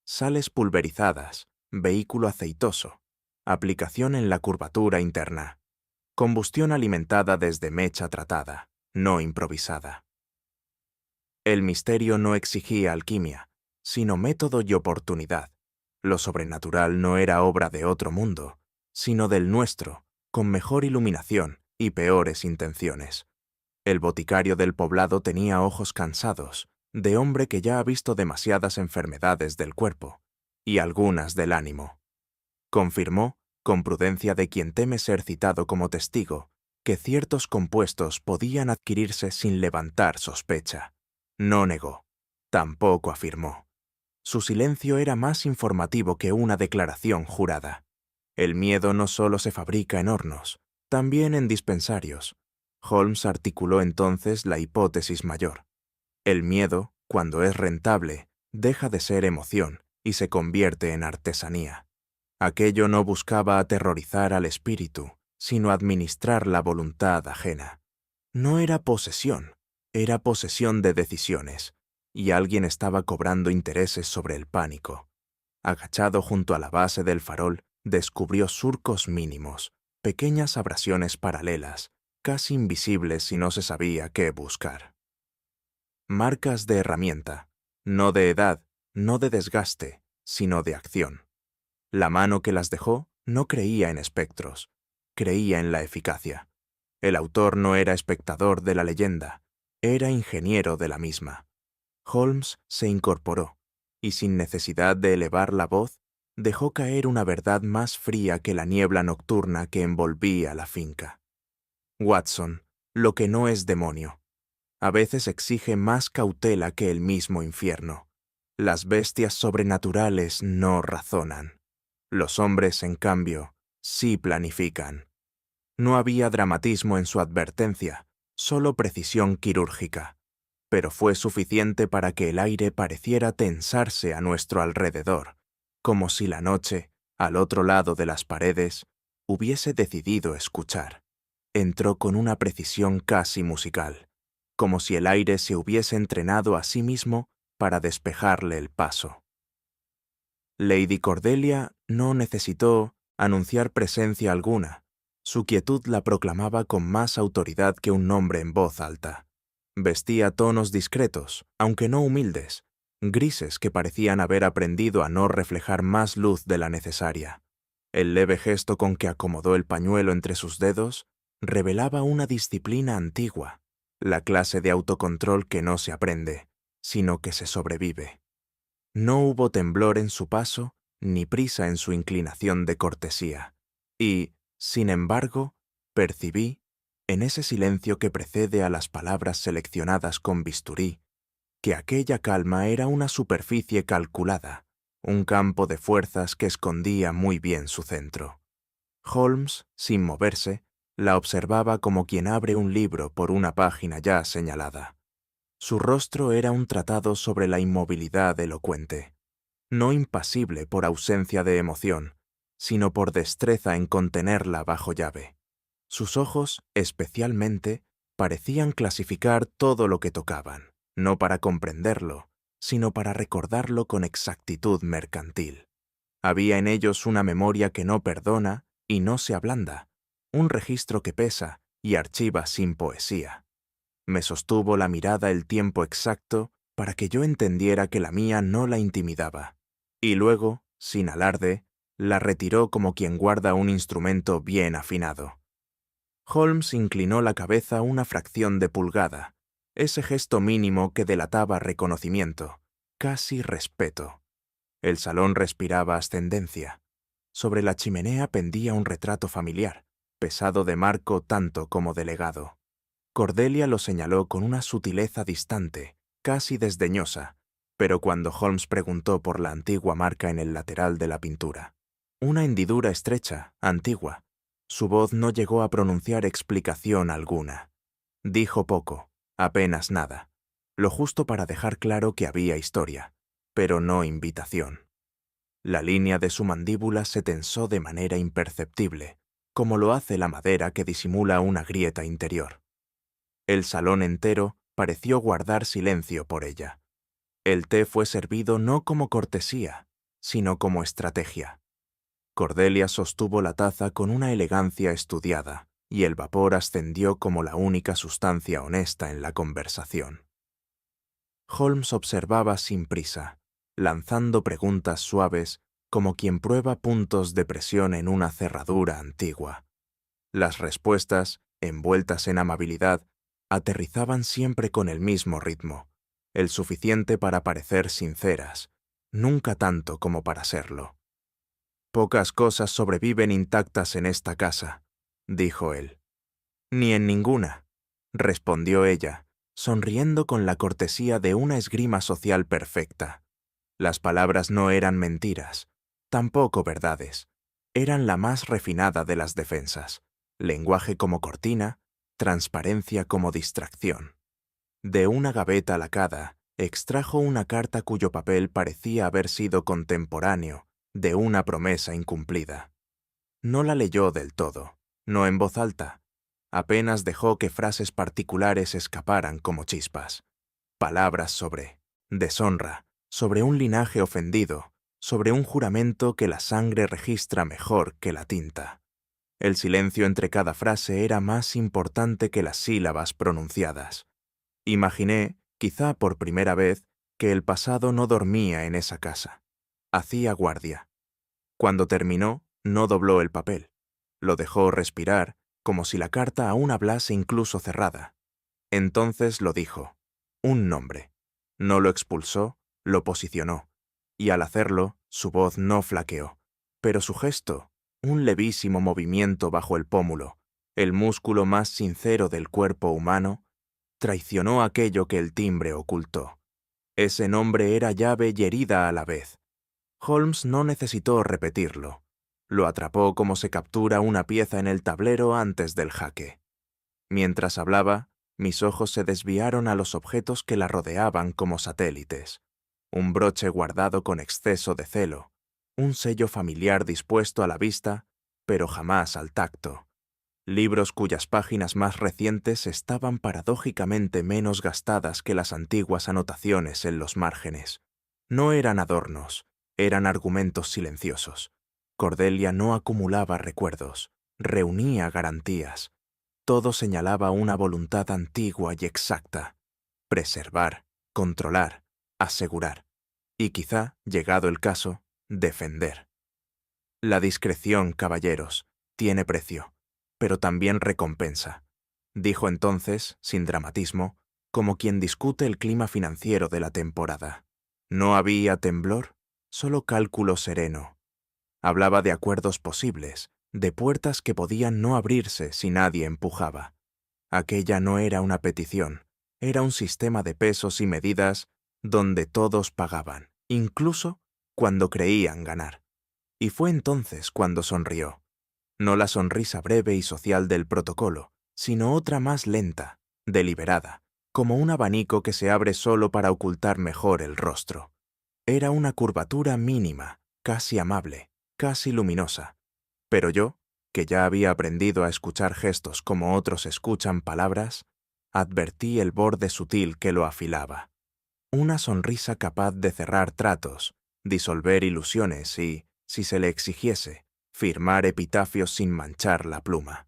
Sales pulverizadas, vehículo aceitoso, aplicación en la curvatura interna, combustión alimentada desde mecha tratada, no improvisada. El misterio no exigía alquimia, sino método y oportunidad. Lo sobrenatural no era obra de otro mundo, sino del nuestro, con mejor iluminación y peores intenciones. El boticario del poblado tenía ojos cansados, de hombre que ya ha visto demasiadas enfermedades del cuerpo, y algunas del ánimo. Confirmó, con prudencia de quien teme ser citado como testigo, que ciertos compuestos podían adquirirse sin levantar sospecha. No negó, tampoco afirmó. Su silencio era más informativo que una declaración jurada. El miedo no solo se fabrica en hornos, también en dispensarios. Holmes articuló entonces la hipótesis mayor. El miedo, cuando es rentable, deja de ser emoción y se convierte en artesanía. Aquello no buscaba aterrorizar al espíritu, sino administrar la voluntad ajena. No era posesión, era posesión de decisiones, y alguien estaba cobrando intereses sobre el pánico. Agachado junto a la base del farol, descubrió surcos mínimos, pequeñas abrasiones paralelas, casi invisibles si no se sabía qué buscar. Marcas de herramienta, no de edad, no de desgaste, sino de acción. La mano que las dejó no creía en espectros, creía en la eficacia. El autor no era espectador de la leyenda, era ingeniero de la misma. Holmes se incorporó, y sin necesidad de elevar la voz, dejó caer una verdad más fría que la niebla nocturna que envolvía la finca. Watson, lo que no es demonio, a veces exige más cautela que el mismo infierno. Las bestias sobrenaturales no razonan. Los hombres, en cambio, sí planifican. No había dramatismo en su advertencia, solo precisión quirúrgica, pero fue suficiente para que el aire pareciera tensarse a nuestro alrededor, como si la noche, al otro lado de las paredes, hubiese decidido escuchar. Entró con una precisión casi musical, como si el aire se hubiese entrenado a sí mismo para despejarle el paso. Lady Cordelia no necesitó anunciar presencia alguna. Su quietud la proclamaba con más autoridad que un nombre en voz alta. Vestía tonos discretos, aunque no humildes, grises que parecían haber aprendido a no reflejar más luz de la necesaria. El leve gesto con que acomodó el pañuelo entre sus dedos revelaba una disciplina antigua, la clase de autocontrol que no se aprende, sino que se sobrevive. No hubo temblor en su paso, ni prisa en su inclinación de cortesía, y, sin embargo, percibí, en ese silencio que precede a las palabras seleccionadas con bisturí, que aquella calma era una superficie calculada, un campo de fuerzas que escondía muy bien su centro. Holmes, sin moverse, la observaba como quien abre un libro por una página ya señalada. Su rostro era un tratado sobre la inmovilidad elocuente, no impasible por ausencia de emoción, sino por destreza en contenerla bajo llave. Sus ojos, especialmente, parecían clasificar todo lo que tocaban, no para comprenderlo, sino para recordarlo con exactitud mercantil. Había en ellos una memoria que no perdona y no se ablanda, un registro que pesa y archiva sin poesía. Me sostuvo la mirada el tiempo exacto para que yo entendiera que la mía no la intimidaba, y luego, sin alarde, la retiró como quien guarda un instrumento bien afinado. Holmes inclinó la cabeza una fracción de pulgada, ese gesto mínimo que delataba reconocimiento, casi respeto. El salón respiraba ascendencia. Sobre la chimenea pendía un retrato familiar, pesado de marco tanto como de legado. Cordelia lo señaló con una sutileza distante, casi desdeñosa, pero cuando Holmes preguntó por la antigua marca en el lateral de la pintura, una hendidura estrecha, antigua, su voz no llegó a pronunciar explicación alguna. Dijo poco, apenas nada, lo justo para dejar claro que había historia, pero no invitación. La línea de su mandíbula se tensó de manera imperceptible, como lo hace la madera que disimula una grieta interior. El salón entero pareció guardar silencio por ella. El té fue servido no como cortesía, sino como estrategia. Cordelia sostuvo la taza con una elegancia estudiada, y el vapor ascendió como la única sustancia honesta en la conversación. Holmes observaba sin prisa, lanzando preguntas suaves como quien prueba puntos de presión en una cerradura antigua. Las respuestas, envueltas en amabilidad, aterrizaban siempre con el mismo ritmo, el suficiente para parecer sinceras, nunca tanto como para serlo. «Pocas cosas sobreviven intactas en esta casa», dijo él. «Ni en ninguna», respondió ella, sonriendo con la cortesía de una esgrima social perfecta. Las palabras no eran mentiras, tampoco verdades. Eran la más refinada de las defensas, lenguaje como cortina, transparencia como distracción. De una gaveta lacada, extrajo una carta cuyo papel parecía haber sido contemporáneo de una promesa incumplida. No la leyó del todo, no en voz alta. Apenas dejó que frases particulares escaparan como chispas. Palabras sobre deshonra, sobre un linaje ofendido, sobre un juramento que la sangre registra mejor que la tinta. El silencio entre cada frase era más importante que las sílabas pronunciadas. Imaginé, quizá por primera vez, que el pasado no dormía en esa casa. Hacía guardia. Cuando terminó, no dobló el papel. Lo dejó respirar, como si la carta aún hablase incluso cerrada. Entonces lo dijo. Un nombre. No lo expulsó, lo posicionó. Y al hacerlo, su voz no flaqueó. Pero su gesto, un levísimo movimiento bajo el pómulo, el músculo más sincero del cuerpo humano, traicionó aquello que el timbre ocultó. Ese nombre era llave y herida a la vez. Holmes no necesitó repetirlo. Lo atrapó como se captura una pieza en el tablero antes del jaque. Mientras hablaba, mis ojos se desviaron a los objetos que la rodeaban como satélites. Un broche guardado con exceso de celo, un sello familiar dispuesto a la vista, pero jamás al tacto. Libros cuyas páginas más recientes estaban paradójicamente menos gastadas que las antiguas anotaciones en los márgenes. No eran adornos, Eran argumentos silenciosos. Cordelia no acumulaba recuerdos, reunía garantías. Todo señalaba una voluntad antigua y exacta: preservar, controlar, asegurar y quizá, llegado el caso, defender. La discreción, caballeros, tiene precio, pero también recompensa, dijo entonces, sin dramatismo, como quien discute el clima financiero de la temporada. No había temblor, solo cálculo sereno. Hablaba de acuerdos posibles, de puertas que podían no abrirse si nadie empujaba. Aquella no era una petición, era un sistema de pesos y medidas donde todos pagaban, incluso cuando creían ganar. Y fue entonces cuando sonrió. No la sonrisa breve y social del protocolo, sino otra más lenta, deliberada, como un abanico que se abre solo para ocultar mejor el rostro. Era una curvatura mínima, casi amable, casi luminosa. Pero yo, que ya había aprendido a escuchar gestos como otros escuchan palabras, advertí el borde sutil que lo afilaba. Una sonrisa capaz de cerrar tratos, disolver ilusiones y, si se le exigiese, firmar epitafios sin manchar la pluma.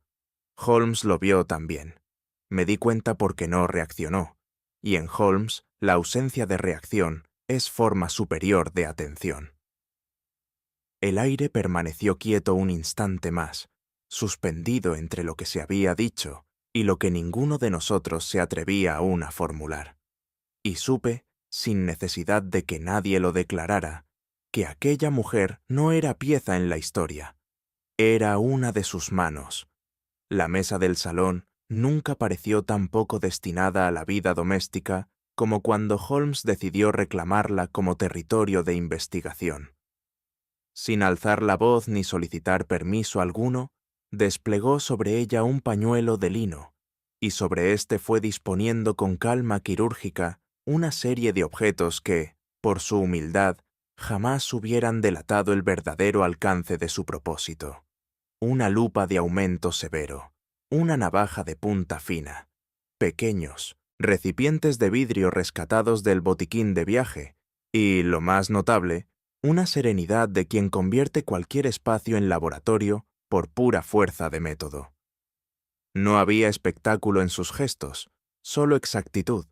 Holmes lo vio también. Me di cuenta porque no reaccionó, y en Holmes la ausencia de reacción es forma superior de atención. El aire permaneció quieto un instante más, suspendido entre lo que se había dicho y lo que ninguno de nosotros se atrevía aún a formular. Y supe, sin necesidad de que nadie lo declarara, que aquella mujer no era pieza en la historia. Era una de sus manos. La mesa del salón nunca pareció tan poco destinada a la vida doméstica como cuando Holmes decidió reclamarla como territorio de investigación. Sin alzar la voz ni solicitar permiso alguno, desplegó sobre ella un pañuelo de lino, y sobre éste fue disponiendo con calma quirúrgica una serie de objetos que, por su humildad, jamás hubieran delatado el verdadero alcance de su propósito. Una lupa de aumento severo, una navaja de punta fina, pequeños, recipientes de vidrio rescatados del botiquín de viaje, y, lo más notable, una serenidad de quien convierte cualquier espacio en laboratorio por pura fuerza de método. No había espectáculo en sus gestos, solo exactitud.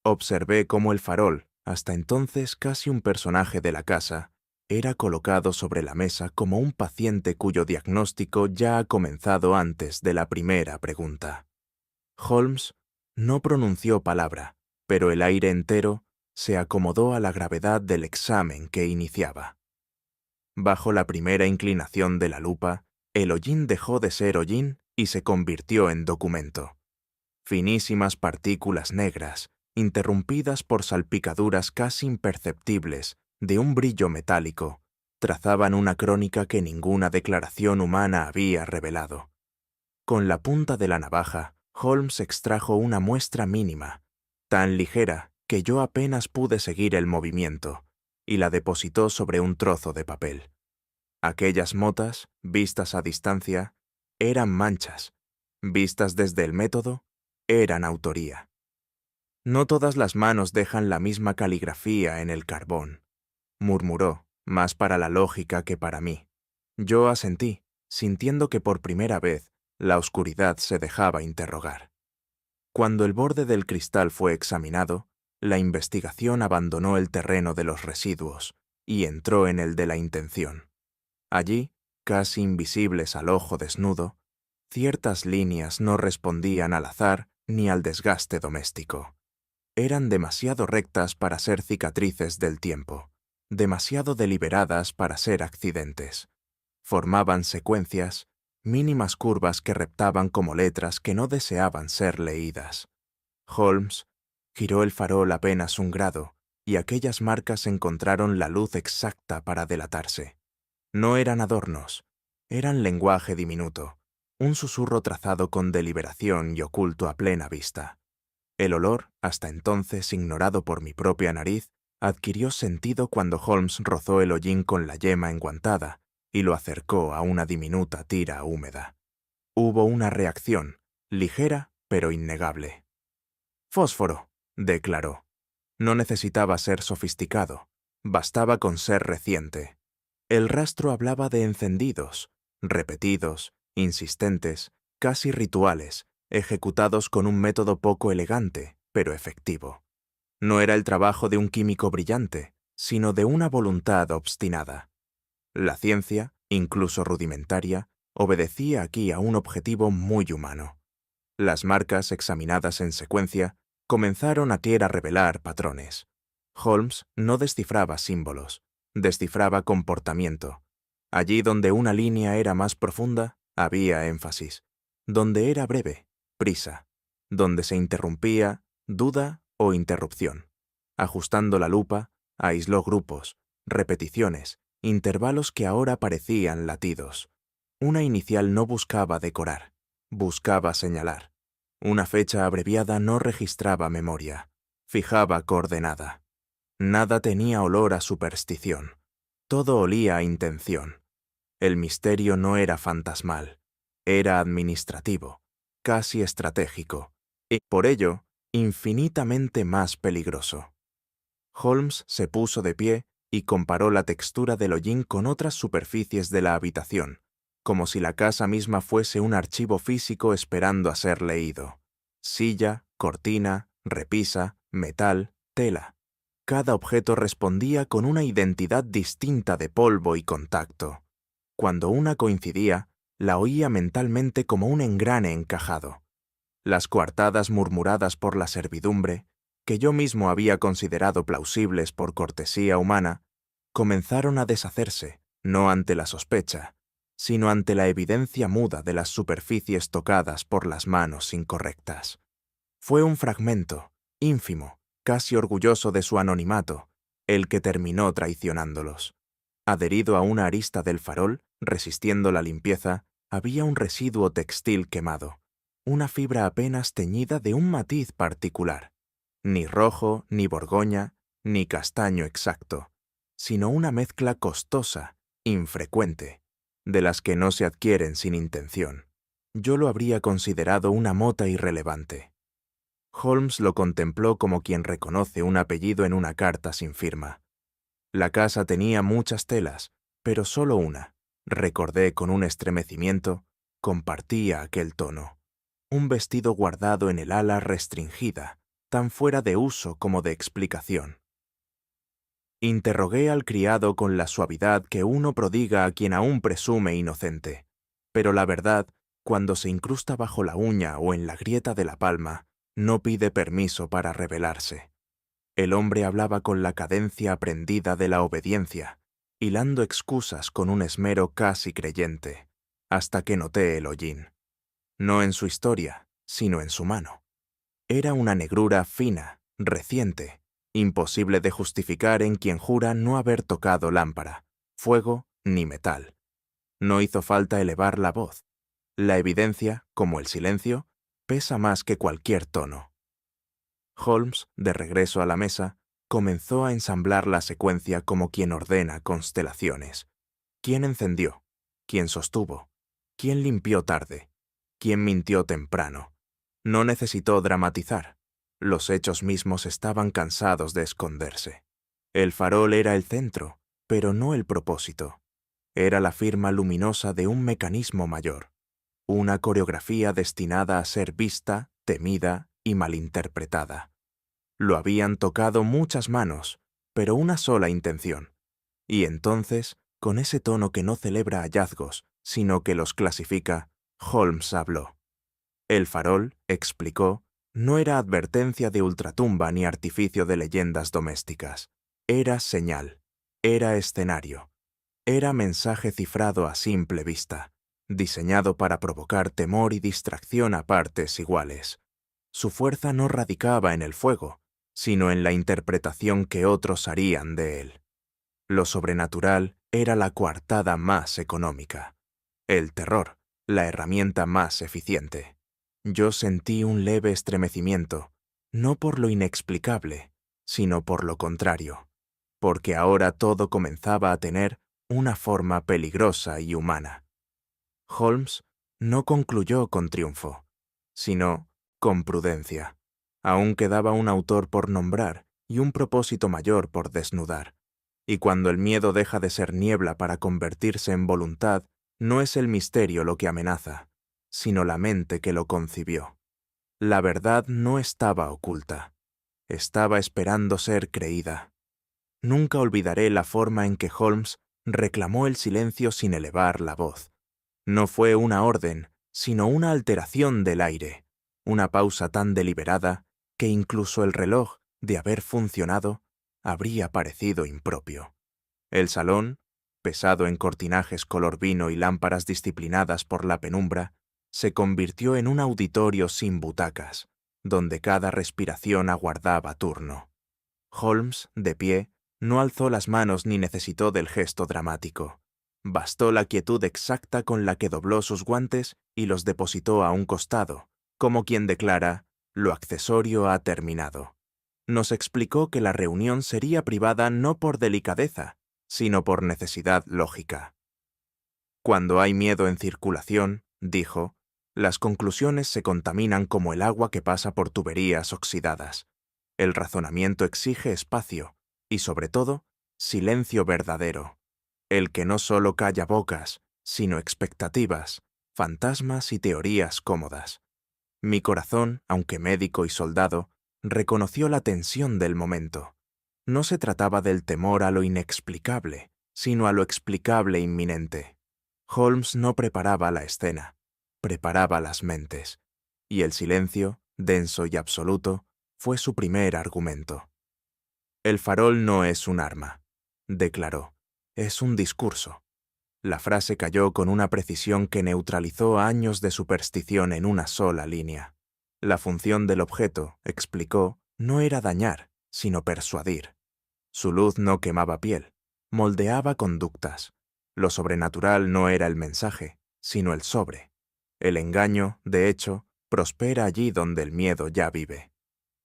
Observé cómo el farol, hasta entonces casi un personaje de la casa, era colocado sobre la mesa como un paciente cuyo diagnóstico ya ha comenzado antes de la primera pregunta. Holmes no pronunció palabra, pero el aire entero se acomodó a la gravedad del examen que iniciaba. Bajo la primera inclinación de la lupa, el hollín dejó de ser hollín y se convirtió en documento. Finísimas partículas negras, interrumpidas por salpicaduras casi imperceptibles de un brillo metálico, trazaban una crónica que ninguna declaración humana había revelado. Con la punta de la navaja, Holmes extrajo una muestra mínima, tan ligera que yo apenas pude seguir el movimiento, y la depositó sobre un trozo de papel. Aquellas motas, vistas a distancia, eran manchas. Vistas desde el método, eran autoría. No todas las manos dejan la misma caligrafía en el carbón, murmuró, más para la lógica que para mí. Yo asentí, sintiendo que por primera vez la oscuridad se dejaba interrogar. Cuando el borde del cristal fue examinado, la investigación abandonó el terreno de los residuos y entró en el de la intención. Allí, casi invisibles al ojo desnudo, ciertas líneas no respondían al azar ni al desgaste doméstico. Eran demasiado rectas para ser cicatrices del tiempo, demasiado deliberadas para ser accidentes. Formaban secuencias, mínimas curvas que reptaban como letras que no deseaban ser leídas. Holmes giró el farol apenas un grado, y aquellas marcas encontraron la luz exacta para delatarse. No eran adornos, eran lenguaje diminuto, un susurro trazado con deliberación y oculto a plena vista. El olor, hasta entonces ignorado por mi propia nariz, adquirió sentido cuando Holmes rozó el hollín con la yema enguantada y lo acercó a una diminuta tira húmeda. Hubo una reacción, ligera pero innegable. «Fósforo», declaró. No necesitaba ser sofisticado. Bastaba con ser reciente. El rastro hablaba de encendidos, repetidos, insistentes, casi rituales, ejecutados con un método poco elegante, pero efectivo. No era el trabajo de un químico brillante, sino de una voluntad obstinada. La ciencia, incluso rudimentaria, obedecía aquí a un objetivo muy humano. Las marcas, examinadas en secuencia, comenzaron a revelar patrones. Holmes no descifraba símbolos, descifraba comportamiento. Allí donde una línea era más profunda, había énfasis. Donde era breve, prisa. Donde se interrumpía, duda o interrupción. Ajustando la lupa, aisló grupos, repeticiones, intervalos que ahora parecían latidos. Una inicial no buscaba decorar, buscaba señalar. Una fecha abreviada no registraba memoria, fijaba coordenada. Nada tenía olor a superstición. Todo olía a intención. El misterio no era fantasmal, era administrativo, casi estratégico, y, por ello, infinitamente más peligroso. Holmes se puso de pie y comparó la textura del hollín con otras superficies de la habitación, como si la casa misma fuese un archivo físico esperando a ser leído. Silla, cortina, repisa, metal, tela. Cada objeto respondía con una identidad distinta de polvo y contacto. Cuando una coincidía, la oía mentalmente como un engrane encajado. Las coartadas murmuradas por la servidumbre, que yo mismo había considerado plausibles por cortesía humana, comenzaron a deshacerse, no ante la sospecha, sino ante la evidencia muda de las superficies tocadas por las manos incorrectas. Fue un fragmento, ínfimo, casi orgulloso de su anonimato, el que terminó traicionándolos. Adherido a una arista del farol, resistiendo la limpieza, había un residuo textil quemado, una fibra apenas teñida de un matiz particular, ni rojo, ni borgoña, ni castaño exacto, sino una mezcla costosa, infrecuente, de las que no se adquieren sin intención. Yo lo habría considerado una mota irrelevante. Holmes lo contempló como quien reconoce un apellido en una carta sin firma. La casa tenía muchas telas, pero solo una, recordé con un estremecimiento, compartía aquel tono. Un vestido guardado en el ala restringida, tan fuera de uso como de explicación. Interrogué al criado con la suavidad que uno prodiga a quien aún presume inocente, pero la verdad, cuando se incrusta bajo la uña o en la grieta de la palma, no pide permiso para revelarse. El hombre hablaba con la cadencia aprendida de la obediencia, hilando excusas con un esmero casi creyente, hasta que noté el hollín. No en su historia, sino en su mano. Era una negrura fina, reciente, imposible de justificar en quien jura no haber tocado lámpara, fuego ni metal. No hizo falta elevar la voz. La evidencia, como el silencio, pesa más que cualquier tono. Holmes, de regreso a la mesa, comenzó a ensamblar la secuencia como quien ordena constelaciones. ¿Quién encendió? ¿Quién sostuvo? ¿Quién limpió tarde? ¿Quién mintió temprano? No necesitó dramatizar. Los hechos mismos estaban cansados de esconderse. El farol era el centro, pero no el propósito. Era la firma luminosa de un mecanismo mayor. Una coreografía destinada a ser vista, temida y malinterpretada. Lo habían tocado muchas manos, pero una sola intención. Y entonces, con ese tono que no celebra hallazgos, sino que los clasifica, Holmes habló. El farol, explicó, no era advertencia de ultratumba ni artificio de leyendas domésticas. Era señal, era escenario, era mensaje cifrado a simple vista, diseñado para provocar temor y distracción a partes iguales. Su fuerza no radicaba en el fuego, sino en la interpretación que otros harían de él. Lo sobrenatural era la coartada más económica. El terror, la herramienta más eficiente. Yo sentí un leve estremecimiento, no por lo inexplicable, sino por lo contrario, porque ahora todo comenzaba a tener una forma peligrosa y humana. Holmes no concluyó con triunfo, sino con prudencia. Aún quedaba un autor por nombrar y un propósito mayor por desnudar. Y cuando el miedo deja de ser niebla para convertirse en voluntad, no es el misterio lo que amenaza, sino la mente que lo concibió. La verdad no estaba oculta, estaba esperando ser creída. Nunca olvidaré la forma en que Holmes reclamó el silencio sin elevar la voz. No fue una orden, sino una alteración del aire, una pausa tan deliberada que incluso el reloj, de haber funcionado, habría parecido impropio. El salón, pesado en cortinajes color vino y lámparas disciplinadas por la penumbra, se convirtió en un auditorio sin butacas, donde cada respiración aguardaba turno. Holmes, de pie, no alzó las manos ni necesitó del gesto dramático. Bastó la quietud exacta con la que dobló sus guantes y los depositó a un costado, como quien declara, lo accesorio ha terminado. Nos explicó que la reunión sería privada no por delicadeza, sino por necesidad lógica. Cuando hay miedo en circulación, dijo, las conclusiones se contaminan como el agua que pasa por tuberías oxidadas. El razonamiento exige espacio y, sobre todo, silencio verdadero, el que no solo calla bocas, sino expectativas, fantasmas y teorías cómodas. Mi corazón, aunque médico y soldado, reconoció la tensión del momento. No se trataba del temor a lo inexplicable, sino a lo explicable inminente. Holmes no preparaba la escena, preparaba las mentes, y el silencio, denso y absoluto, fue su primer argumento. El farol no es un arma, declaró, es un discurso. La frase cayó con una precisión que neutralizó años de superstición en una sola línea. La función del objeto, explicó, no era dañar, sino persuadir. Su luz no quemaba piel, moldeaba conductas. Lo sobrenatural no era el mensaje, sino el sobre. El engaño, de hecho, prospera allí donde el miedo ya vive.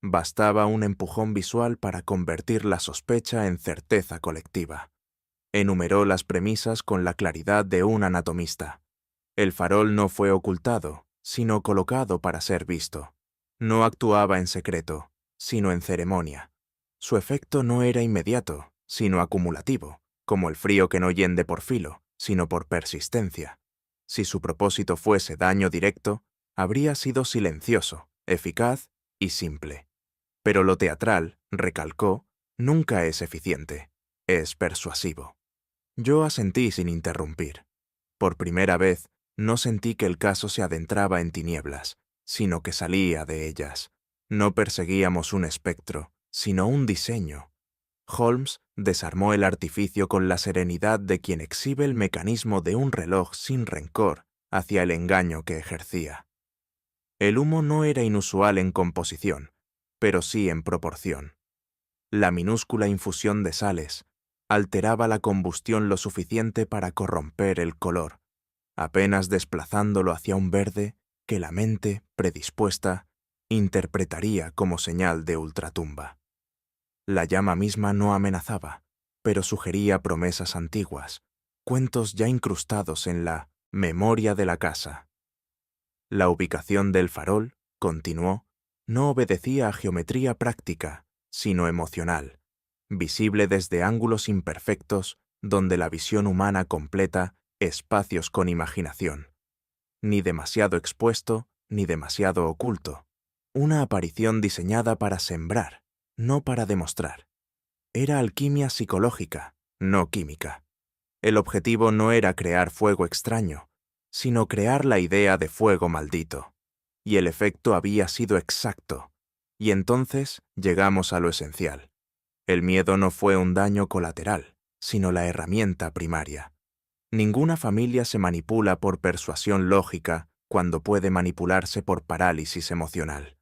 Bastaba un empujón visual para convertir la sospecha en certeza colectiva. Enumeró las premisas con la claridad de un anatomista. El farol no fue ocultado, sino colocado para ser visto. No actuaba en secreto, sino en ceremonia. Su efecto no era inmediato, sino acumulativo, como el frío que no hiende por filo, sino por persistencia. Si su propósito fuese daño directo, habría sido silencioso, eficaz y simple. Pero lo teatral, recalcó, nunca es eficiente, es persuasivo. Yo asentí sin interrumpir. Por primera vez, no sentí que el caso se adentraba en tinieblas, sino que salía de ellas. No perseguíamos un espectro, sino un diseño. Holmes desarmó el artificio con la serenidad de quien exhibe el mecanismo de un reloj sin rencor hacia el engaño que ejercía. El humo no era inusual en composición, pero sí en proporción. La minúscula infusión de sales alteraba la combustión lo suficiente para corromper el color, apenas desplazándolo hacia un verde que la mente, predispuesta, interpretaría como señal de ultratumba. La llama misma no amenazaba, pero sugería promesas antiguas, cuentos ya incrustados en la memoria de la casa. La ubicación del farol, continuó, no obedecía a geometría práctica, sino emocional, visible desde ángulos imperfectos donde la visión humana completa espacios con imaginación. Ni demasiado expuesto, ni demasiado oculto. Una aparición diseñada para sembrar, no para demostrar. Era alquimia psicológica, no química. El objetivo no era crear fuego extraño, sino crear la idea de fuego maldito. Y el efecto había sido exacto. Y entonces llegamos a lo esencial. El miedo no fue un daño colateral, sino la herramienta primaria. Ninguna familia se manipula por persuasión lógica cuando puede manipularse por parálisis emocional.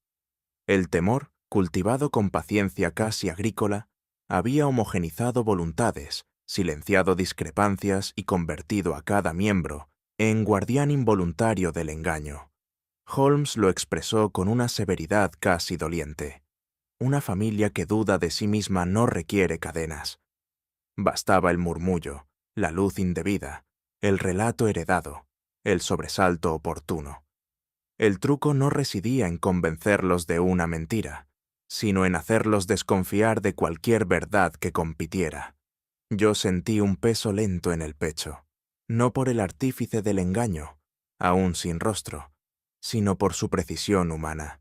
El temor, cultivado con paciencia casi agrícola, había homogenizado voluntades, silenciado discrepancias y convertido a cada miembro en guardián involuntario del engaño. Holmes lo expresó con una severidad casi doliente. Una familia que duda de sí misma no requiere cadenas. Bastaba el murmullo, la luz indebida, el relato heredado, el sobresalto oportuno. El truco no residía en convencerlos de una mentira, sino en hacerlos desconfiar de cualquier verdad que compitiera. Yo sentí un peso lento en el pecho, no por el artífice del engaño, aún sin rostro, sino por su precisión humana.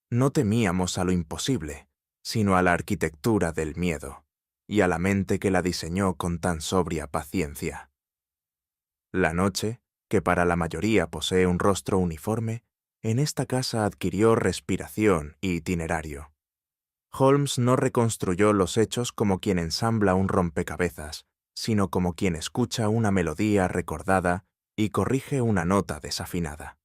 No temíamos a lo imposible, sino a la arquitectura del miedo, y a la mente que la diseñó con tan sobria paciencia. La noche, que para la mayoría posee un rostro uniforme, en esta casa adquirió respiración y itinerario. Holmes no reconstruyó los hechos como quien ensambla un rompecabezas, sino como quien escucha una melodía recordada y corrige una nota desafinada.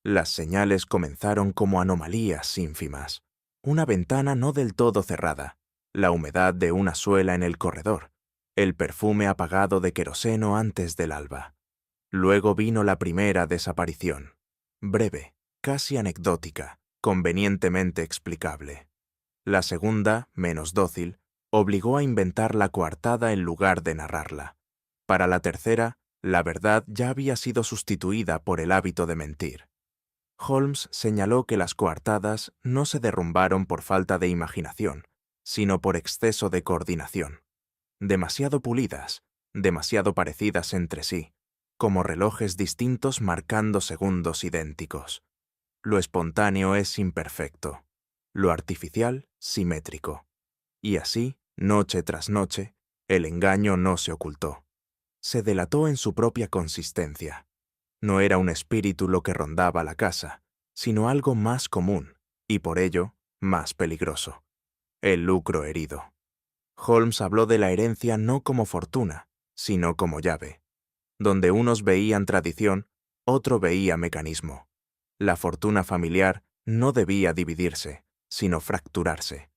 Las señales comenzaron como anomalías ínfimas. Una ventana no del todo cerrada, la humedad de una suela en el corredor, el perfume apagado de queroseno antes del alba. Luego vino la primera desaparición, breve, casi anecdótica, convenientemente explicable. La segunda, menos dócil, obligó a inventar la coartada en lugar de narrarla. Para la tercera, la verdad ya había sido sustituida por el hábito de mentir. Holmes señaló que las coartadas no se derrumbaron por falta de imaginación, sino por exceso de coordinación. Demasiado pulidas, demasiado parecidas entre sí, como relojes distintos marcando segundos idénticos. Lo espontáneo es imperfecto, lo artificial simétrico. Y así, noche tras noche, el engaño no se ocultó. Se delató en su propia consistencia. No era un espíritu lo que rondaba la casa, sino algo más común, y por ello, más peligroso. El lucro herido. Holmes habló de la herencia no como fortuna, sino como llave. Donde unos veían tradición, otro veía mecanismo. La fortuna familiar no debía dividirse, sino fracturarse.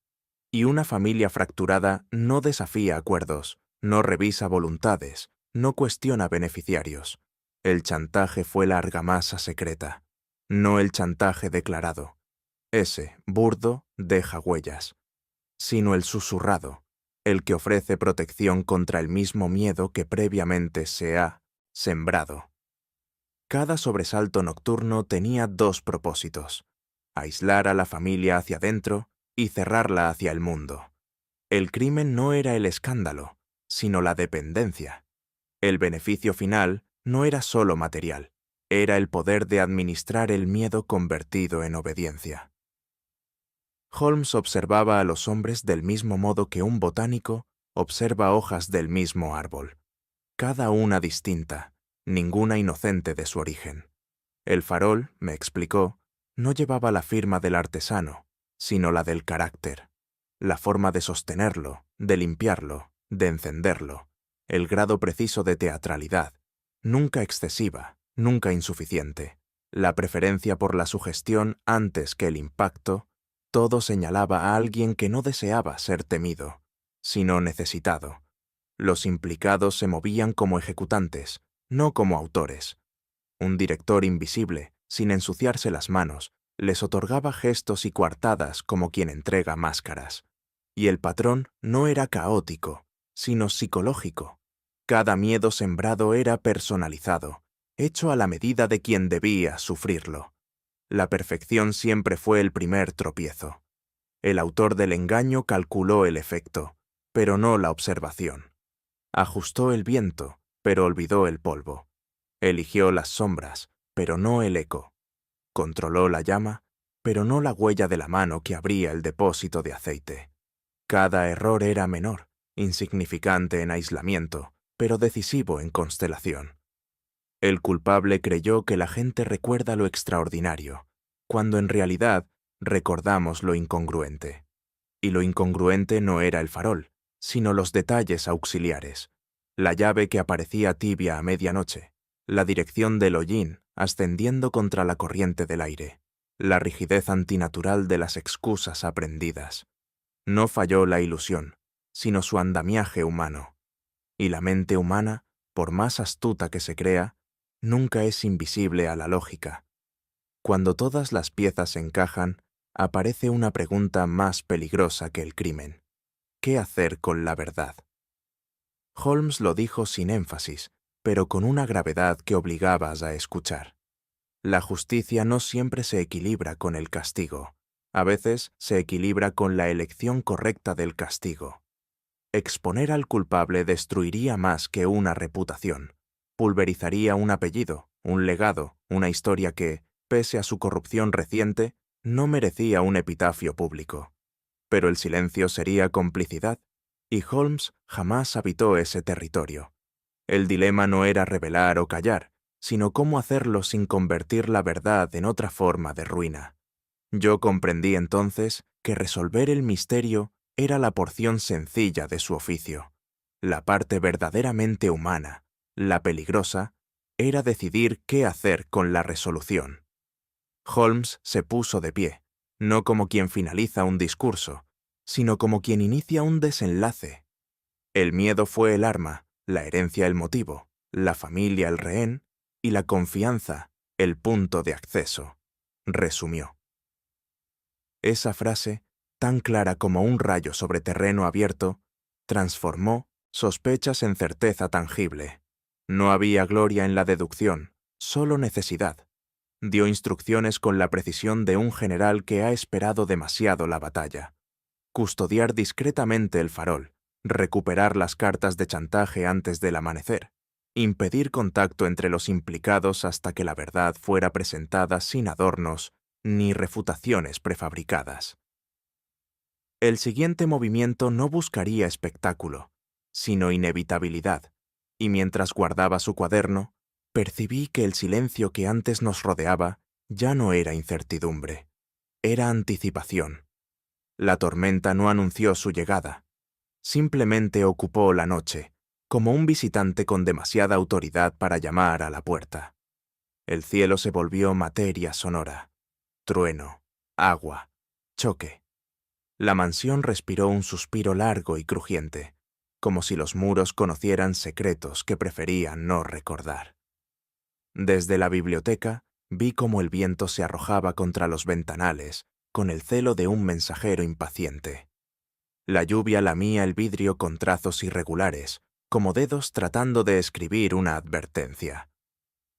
Y una familia fracturada no desafía acuerdos, no revisa voluntades, no cuestiona beneficiarios. El chantaje fue la argamasa secreta, no el chantaje declarado. Ese, burdo, deja huellas, sino el susurrado, el que ofrece protección contra el mismo miedo que previamente se ha sembrado. Cada sobresalto nocturno tenía dos propósitos: aislar a la familia hacia adentro y cerrarla hacia el mundo. El crimen no era el escándalo, sino la dependencia. El beneficio final no era solo material, era el poder de administrar el miedo convertido en obediencia. Holmes observaba a los hombres del mismo modo que un botánico observa hojas del mismo árbol, cada una distinta, ninguna inocente de su origen. El farol, me explicó, no llevaba la firma del artesano, sino la del carácter, la forma de sostenerlo, de limpiarlo, de encenderlo, el grado preciso de teatralidad, nunca excesiva, nunca insuficiente, la preferencia por la sugestión antes que el impacto. Todo señalaba a alguien que no deseaba ser temido, sino necesitado. Los implicados se movían como ejecutantes, no como autores. Un director invisible, sin ensuciarse las manos, les otorgaba gestos y coartadas como quien entrega máscaras. Y el patrón no era caótico, sino psicológico. Cada miedo sembrado era personalizado, hecho a la medida de quien debía sufrirlo. La perfección siempre fue el primer tropiezo. El autor del engaño calculó el efecto, pero no la observación. Ajustó el viento, pero olvidó el polvo. Eligió las sombras, pero no el eco. Controló la llama, pero no la huella de la mano que abría el depósito de aceite. Cada error era menor, insignificante en aislamiento, pero decisivo en constelación. El culpable creyó que la gente recuerda lo extraordinario, cuando en realidad recordamos lo incongruente. Y lo incongruente no era el farol, sino los detalles auxiliares, la llave que aparecía tibia a medianoche, la dirección del hollín ascendiendo contra la corriente del aire, la rigidez antinatural de las excusas aprendidas. No falló la ilusión, sino su andamiaje humano. Y la mente humana, por más astuta que se crea, nunca es invisible a la lógica. Cuando todas las piezas encajan, aparece una pregunta más peligrosa que el crimen. ¿Qué hacer con la verdad? Holmes lo dijo sin énfasis, pero con una gravedad que obligaba a escuchar. La justicia no siempre se equilibra con el castigo. A veces se equilibra con la elección correcta del castigo. Exponer al culpable destruiría más que una reputación. Pulverizaría un apellido, un legado, una historia que, pese a su corrupción reciente, no merecía un epitafio público. Pero el silencio sería complicidad, y Holmes jamás habitó ese territorio. El dilema no era revelar o callar, sino cómo hacerlo sin convertir la verdad en otra forma de ruina. Yo comprendí entonces que resolver el misterio era la porción sencilla de su oficio. La parte verdaderamente humana, la peligrosa, era decidir qué hacer con la resolución. Holmes se puso de pie, no como quien finaliza un discurso, sino como quien inicia un desenlace. El miedo fue el arma, la herencia el motivo, la familia el rehén y la confianza el punto de acceso, resumió. Esa frase, tan clara como un rayo sobre terreno abierto, transformó sospechas en certeza tangible. No había gloria en la deducción, solo necesidad. Dio instrucciones con la precisión de un general que ha esperado demasiado la batalla. Custodiar discretamente el farol, recuperar las cartas de chantaje antes del amanecer, impedir contacto entre los implicados hasta que la verdad fuera presentada sin adornos ni refutaciones prefabricadas. El siguiente movimiento no buscaría espectáculo, sino inevitabilidad, y mientras guardaba su cuaderno, percibí que el silencio que antes nos rodeaba ya no era incertidumbre, era anticipación. La tormenta no anunció su llegada, simplemente ocupó la noche, como un visitante con demasiada autoridad para llamar a la puerta. El cielo se volvió materia sonora. Trueno, agua, choque. La mansión respiró un suspiro largo y crujiente, como si los muros conocieran secretos que preferían no recordar. Desde la biblioteca vi cómo el viento se arrojaba contra los ventanales con el celo de un mensajero impaciente. La lluvia lamía el vidrio con trazos irregulares, como dedos tratando de escribir una advertencia.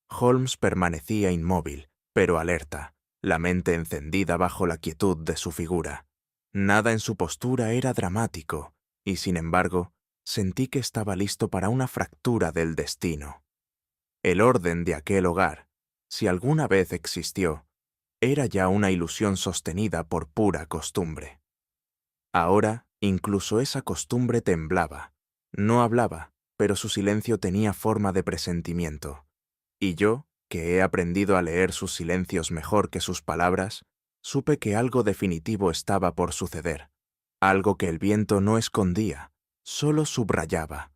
Holmes permanecía inmóvil, pero alerta, la mente encendida bajo la quietud de su figura. Nada en su postura era dramático, y sin embargo, sentí que estaba listo para una fractura del destino. El orden de aquel hogar, si alguna vez existió, era ya una ilusión sostenida por pura costumbre. Ahora, incluso esa costumbre temblaba. No hablaba, pero su silencio tenía forma de presentimiento. Y yo, que he aprendido a leer sus silencios mejor que sus palabras, supe que algo definitivo estaba por suceder, algo que el viento no escondía, solo subrayaba.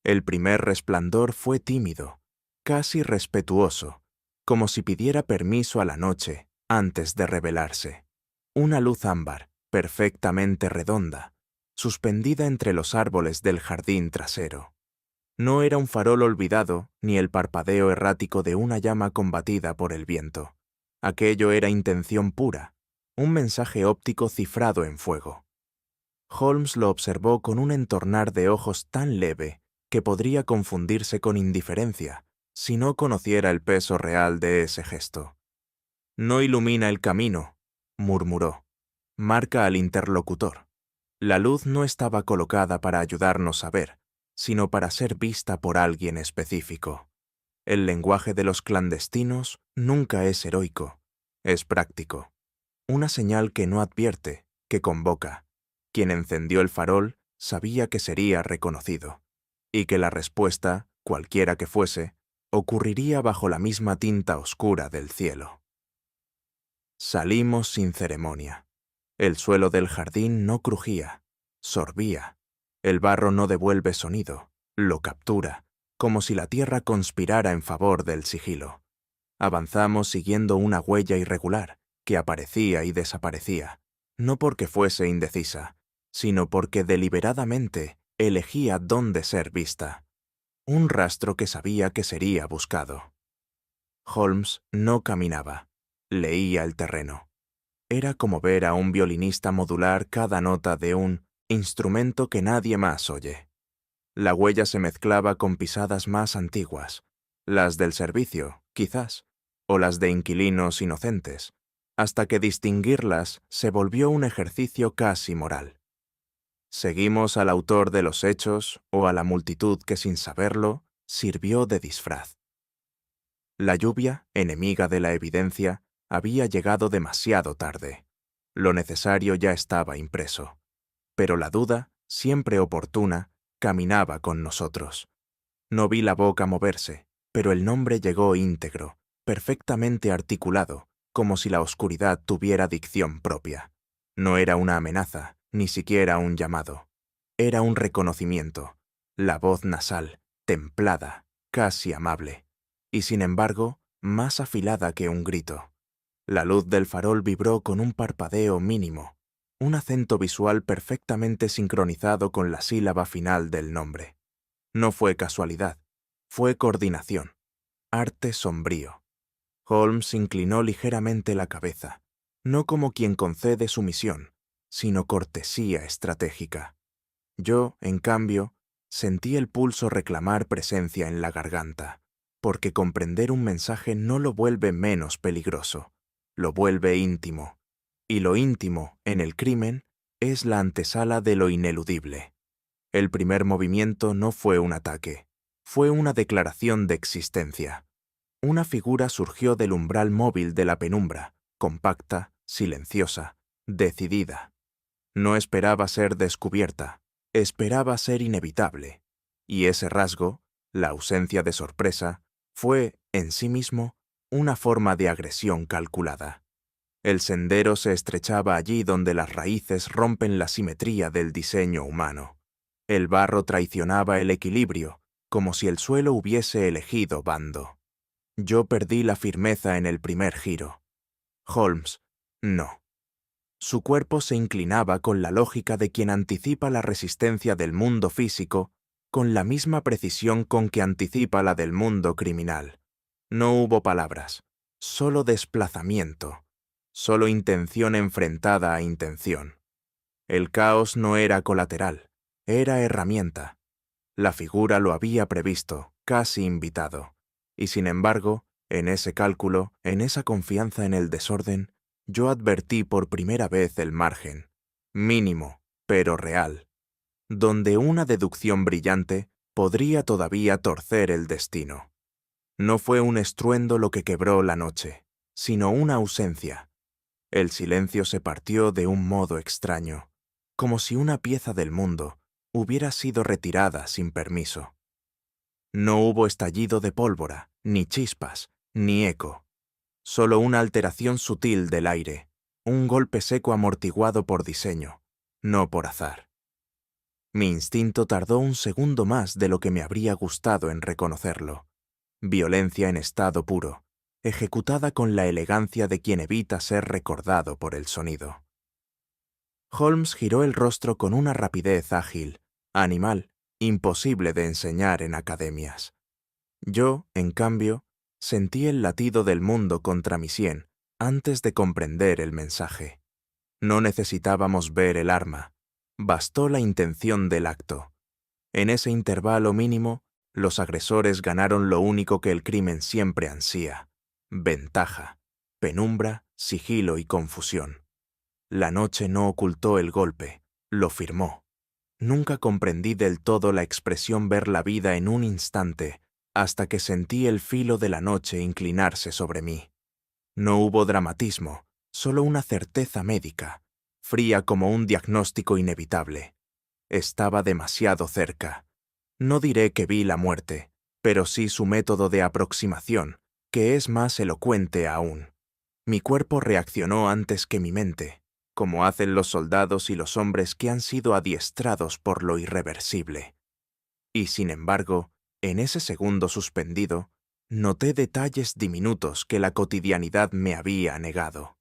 El primer resplandor fue tímido, casi respetuoso, como si pidiera permiso a la noche antes de revelarse. Una luz ámbar, perfectamente redonda, suspendida entre los árboles del jardín trasero. No era un farol olvidado ni el parpadeo errático de una llama combatida por el viento. Aquello era intención pura, un mensaje óptico cifrado en fuego. Holmes lo observó con un entornar de ojos tan leve que podría confundirse con indiferencia si no conociera el peso real de ese gesto. «No ilumina el camino», murmuró. «Marca al interlocutor». La luz no estaba colocada para ayudarnos a ver, sino para ser vista por alguien específico. El lenguaje de los clandestinos nunca es heroico, es práctico. Una señal que no advierte, que convoca. Quien encendió el farol sabía que sería reconocido, y que la respuesta, cualquiera que fuese, ocurriría bajo la misma tinta oscura del cielo. Salimos sin ceremonia. El suelo del jardín no crujía, sorbía. El barro no devuelve sonido, lo captura, como si la tierra conspirara en favor del sigilo. Avanzamos siguiendo una huella irregular, que aparecía y desaparecía, no porque fuese indecisa, sino porque deliberadamente elegía dónde ser vista. Un rastro que sabía que sería buscado. Holmes no caminaba, leía el terreno. Era como ver a un violinista modular cada nota de un instrumento que nadie más oye. La huella se mezclaba con pisadas más antiguas, las del servicio, quizás, o las de inquilinos inocentes, hasta que distinguirlas se volvió un ejercicio casi moral. Seguimos al autor de los hechos o a la multitud que sin saberlo sirvió de disfraz. La lluvia, enemiga de la evidencia, había llegado demasiado tarde. Lo necesario ya estaba impreso. Pero la duda, siempre oportuna, caminaba con nosotros. No vi la boca moverse, pero el nombre llegó íntegro, perfectamente articulado, como si la oscuridad tuviera dicción propia. No era una amenaza, ni siquiera un llamado. Era un reconocimiento. La voz nasal, templada, casi amable, y sin embargo, más afilada que un grito. La luz del farol vibró con un parpadeo mínimo, un acento visual perfectamente sincronizado con la sílaba final del nombre. No fue casualidad, fue coordinación, arte sombrío. Holmes inclinó ligeramente la cabeza, no como quien concede sumisión, sino cortesía estratégica. Yo, en cambio, sentí el pulso reclamar presencia en la garganta, porque comprender un mensaje no lo vuelve menos peligroso, lo vuelve íntimo, y lo íntimo, en el crimen, es la antesala de lo ineludible. El primer movimiento no fue un ataque, fue una declaración de existencia. Una figura surgió del umbral móvil de la penumbra, compacta, silenciosa, decidida. No esperaba ser descubierta, esperaba ser inevitable, y ese rasgo, la ausencia de sorpresa, fue, en sí mismo, una forma de agresión calculada. El sendero se estrechaba allí donde las raíces rompen la simetría del diseño humano. El barro traicionaba el equilibrio, como si el suelo hubiese elegido bando. Yo perdí la firmeza en el primer giro. Holmes, no. Su cuerpo se inclinaba con la lógica de quien anticipa la resistencia del mundo físico con la misma precisión con que anticipa la del mundo criminal. No hubo palabras, solo desplazamiento, solo intención enfrentada a intención. El caos no era colateral, era herramienta. La figura lo había previsto, casi invitado, y sin embargo, en ese cálculo, en esa confianza en el desorden, yo advertí por primera vez el margen, mínimo, pero real, donde una deducción brillante podría todavía torcer el destino. No fue un estruendo lo que quebró la noche, sino una ausencia. El silencio se partió de un modo extraño, como si una pieza del mundo hubiera sido retirada sin permiso. No hubo estallido de pólvora, ni chispas, ni eco. Solo una alteración sutil del aire, un golpe seco amortiguado por diseño, no por azar. Mi instinto tardó un segundo más de lo que me habría gustado en reconocerlo. Violencia en estado puro, ejecutada con la elegancia de quien evita ser recordado por el sonido. Holmes giró el rostro con una rapidez ágil, animal, imposible de enseñar en academias. Yo, en cambio, sentí el latido del mundo contra mi sien antes de comprender el mensaje. No necesitábamos ver el arma, bastó la intención del acto. En ese intervalo mínimo, los agresores ganaron lo único que el crimen siempre ansía: ventaja, penumbra, sigilo y confusión. La noche no ocultó el golpe, lo firmó. Nunca comprendí del todo la expresión ver la vida en un instante, hasta que sentí el filo de la noche inclinarse sobre mí. No hubo dramatismo, solo una certeza médica, fría como un diagnóstico inevitable. Estaba demasiado cerca. No diré que vi la muerte, pero sí su método de aproximación, que es más elocuente aún. Mi cuerpo reaccionó antes que mi mente, como hacen los soldados y los hombres que han sido adiestrados por lo irreversible. Y sin embargo, en ese segundo suspendido, noté detalles diminutos que la cotidianidad me había negado.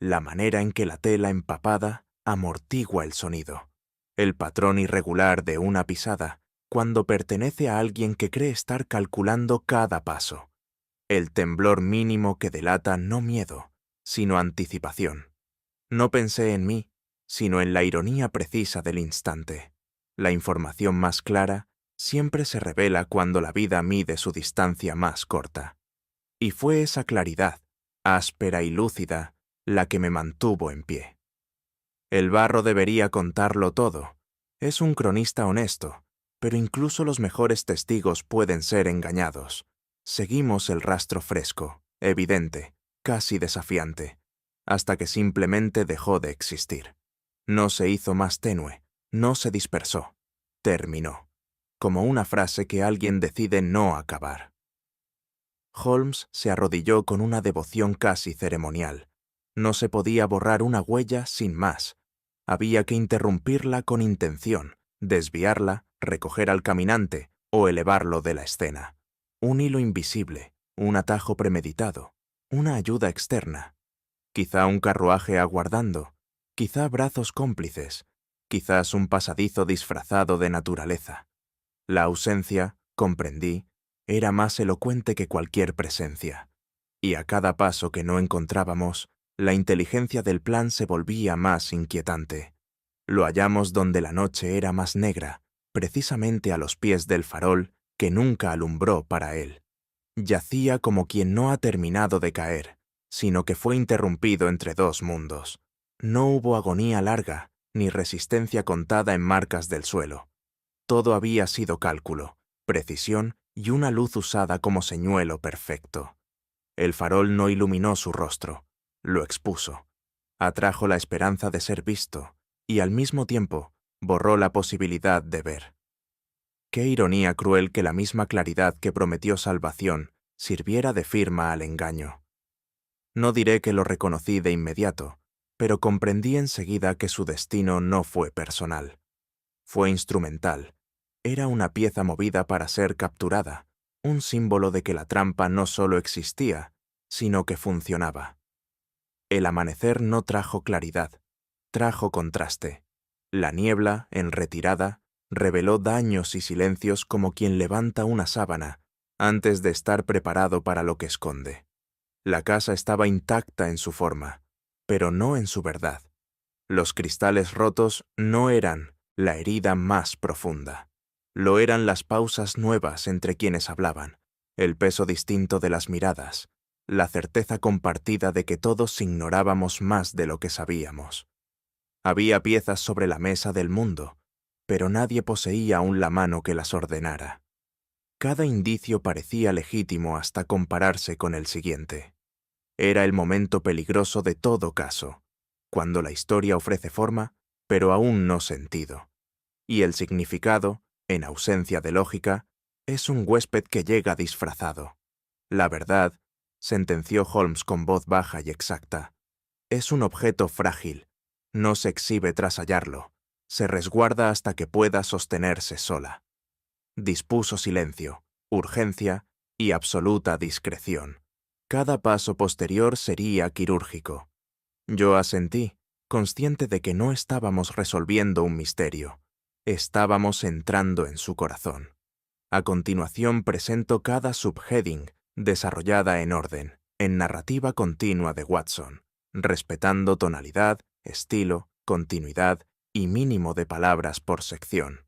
La manera en que la tela empapada amortigua el sonido. El patrón irregular de una pisada, cuando pertenece a alguien que cree estar calculando cada paso. El temblor mínimo que delata no miedo, sino anticipación. No pensé en mí, sino en la ironía precisa del instante. La información más clara siempre se revela cuando la vida mide su distancia más corta. Y fue esa claridad, áspera y lúcida, la que me mantuvo en pie. El barro debería contarlo todo, Es un cronista honesto, pero incluso los mejores testigos pueden ser engañados. Seguimos el rastro fresco, evidente, casi desafiante, hasta que simplemente dejó de existir. No se hizo más tenue, no se dispersó, terminó, como una frase que alguien decide no acabar. Holmes se arrodilló con una devoción casi ceremonial. No se podía borrar una huella sin más. Había que interrumpirla con intención, desviarla, recoger al caminante o elevarlo de la escena. Un hilo invisible, un atajo premeditado, una ayuda externa. Quizá un carruaje aguardando, quizá brazos cómplices, quizás un pasadizo disfrazado de naturaleza. La ausencia, comprendí, era más elocuente que cualquier presencia, y a cada paso que no encontrábamos, la inteligencia del plan se volvía más inquietante. Lo hallamos donde la noche era más negra, precisamente a los pies del farol que nunca alumbró para él. Yacía como quien no ha terminado de caer, sino que fue interrumpido entre dos mundos. No hubo agonía larga, ni resistencia contada en marcas del suelo. Todo había sido cálculo, precisión y una luz usada como señuelo perfecto. El farol no iluminó su rostro, lo expuso. Atrajo la esperanza de ser visto y al mismo tiempo borró la posibilidad de ver. Qué ironía cruel que la misma claridad que prometió salvación sirviera de firma al engaño. No diré que lo reconocí de inmediato, pero comprendí enseguida que su destino no fue personal. Fue instrumental. Era una pieza movida para ser capturada, un símbolo de que la trampa no solo existía, sino que funcionaba. El amanecer no trajo claridad, trajo contraste. La niebla, en retirada, reveló daños y silencios como quien levanta una sábana antes de estar preparado para lo que esconde. La casa estaba intacta en su forma, pero no en su verdad. Los cristales rotos no eran la herida más profunda. Lo eran las pausas nuevas entre quienes hablaban, el peso distinto de las miradas, la certeza compartida de que todos ignorábamos más de lo que sabíamos. Había piezas sobre la mesa del mundo, pero nadie poseía aún la mano que las ordenara. Cada indicio parecía legítimo hasta compararse con el siguiente. Era el momento peligroso de todo caso, cuando la historia ofrece forma, pero aún no sentido. Y el significado, en ausencia de lógica, es un huésped que llega disfrazado. La verdad, sentenció Holmes con voz baja y exacta, es un objeto frágil. No se exhibe tras hallarlo, se resguarda hasta que pueda sostenerse sola. Dispuso silencio, urgencia y absoluta discreción. Cada paso posterior sería quirúrgico. Yo asentí, consciente de que no estábamos resolviendo un misterio. Estábamos entrando en su corazón. A continuación presento cada subheading, desarrollada en orden, en narrativa continua de Watson, respetando tonalidad, estilo, continuidad y mínimo de palabras por sección.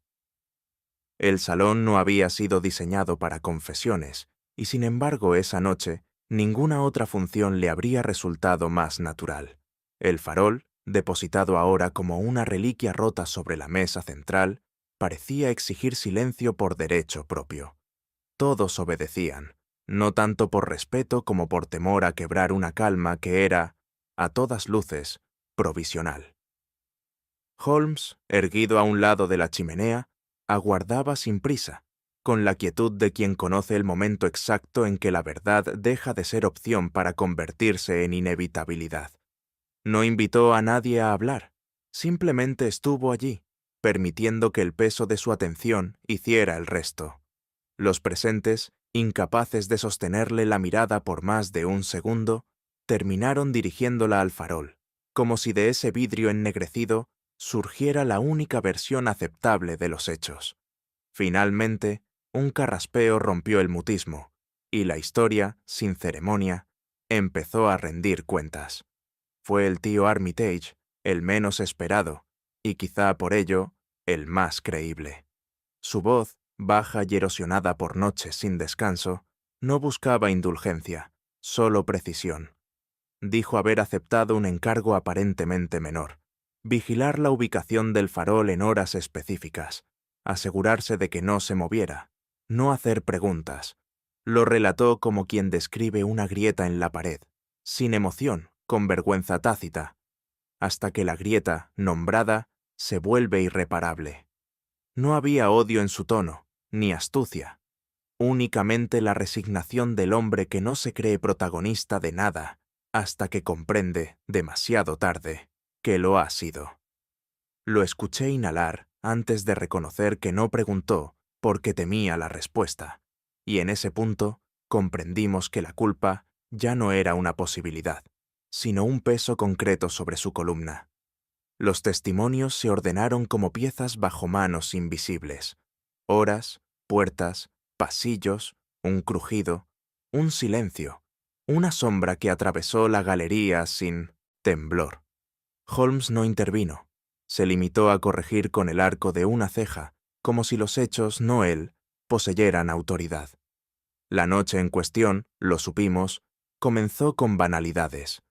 El salón no había sido diseñado para confesiones, y sin embargo esa noche, ninguna otra función le habría resultado más natural. El farol, depositado ahora como una reliquia rota sobre la mesa central, parecía exigir silencio por derecho propio. Todos obedecían, no tanto por respeto como por temor a quebrar una calma que era, a todas luces, provisional. Holmes, erguido a un lado de la chimenea, aguardaba sin prisa, con la quietud de quien conoce el momento exacto en que la verdad deja de ser opción para convertirse en inevitabilidad. No invitó a nadie a hablar, simplemente estuvo allí, permitiendo que el peso de su atención hiciera el resto. Los presentes, incapaces de sostenerle la mirada por más de un segundo, terminaron dirigiéndola al farol, como si de ese vidrio ennegrecido surgiera la única versión aceptable de los hechos. Finalmente, un carraspeo rompió el mutismo, y la historia, sin ceremonia, empezó a rendir cuentas. Fue el tío Armitage, el menos esperado, y quizá por ello, el más creíble. Su voz, baja y erosionada por noches sin descanso, no buscaba indulgencia, solo precisión. Dijo haber aceptado un encargo aparentemente menor, Vigilar la ubicación del farol en horas específicas, asegurarse de que no se moviera, no hacer preguntas. Lo relató como quien describe una grieta en la pared, sin emoción, con vergüenza tácita, hasta que la grieta, nombrada, se vuelve irreparable. No había odio en su tono, ni astucia, únicamente la resignación del hombre que no se cree protagonista de nada hasta que comprende, demasiado tarde, que lo ha sido. Lo escuché inhalar antes de reconocer que no preguntó porque temía la respuesta, y en ese punto comprendimos que la culpa ya no era una posibilidad, sino un peso concreto sobre su columna. Los testimonios se ordenaron como piezas bajo manos invisibles. Horas, puertas, pasillos, un crujido, un silencio, una sombra que atravesó la galería sin temblor. Holmes no intervino. Se limitó a corregir con el arco de una ceja, como si los hechos, no él, poseyeran autoridad. La noche en cuestión, lo supimos, comenzó con banalidades.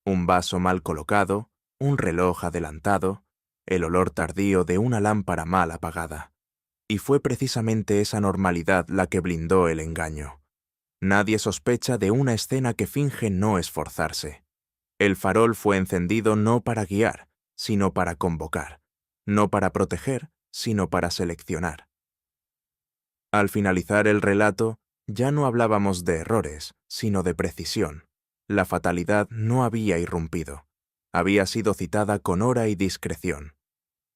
Un vaso mal colocado, un reloj adelantado, el olor tardío de una lámpara mal apagada. Y fue precisamente esa normalidad la que blindó el engaño. Nadie sospecha de una escena que finge no esforzarse. El farol fue encendido no para guiar, sino para convocar, no para proteger, sino para seleccionar. Al finalizar el relato, ya no hablábamos de errores, sino de precisión. La fatalidad no había irrumpido. Había sido citada con hora y discreción.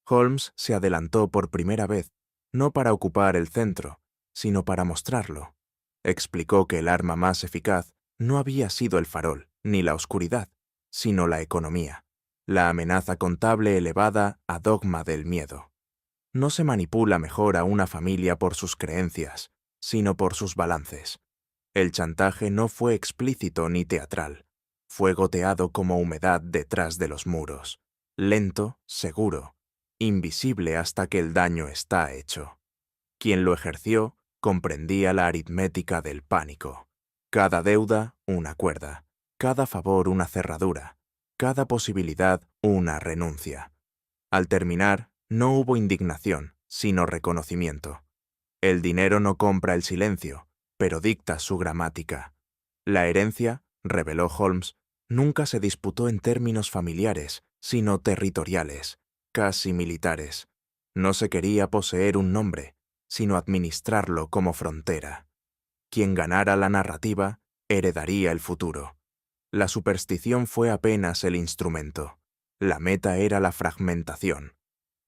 Holmes se adelantó por primera vez, no para ocupar el centro, sino para mostrarlo. Explicó que el arma más eficaz no había sido el farol, ni la oscuridad, sino la economía, la amenaza contable elevada a dogma del miedo. No se manipula mejor a una familia por sus creencias, sino por sus balances. El chantaje no fue explícito ni teatral, fue goteado como humedad detrás de los muros, lento, seguro, invisible hasta que el daño está hecho. Quien lo ejerció comprendía la aritmética del pánico. Cada deuda, una cuerda. Cada favor, una cerradura. Cada posibilidad, una renuncia. Al terminar, no hubo indignación, sino reconocimiento. El dinero no compra el silencio, pero dicta su gramática. La herencia, reveló Holmes, nunca se disputó en términos familiares, sino territoriales, casi militares. No se quería poseer un nombre, sino administrarlo como frontera. Quien ganara la narrativa, heredaría el futuro. La superstición fue apenas el instrumento. La meta era la fragmentación.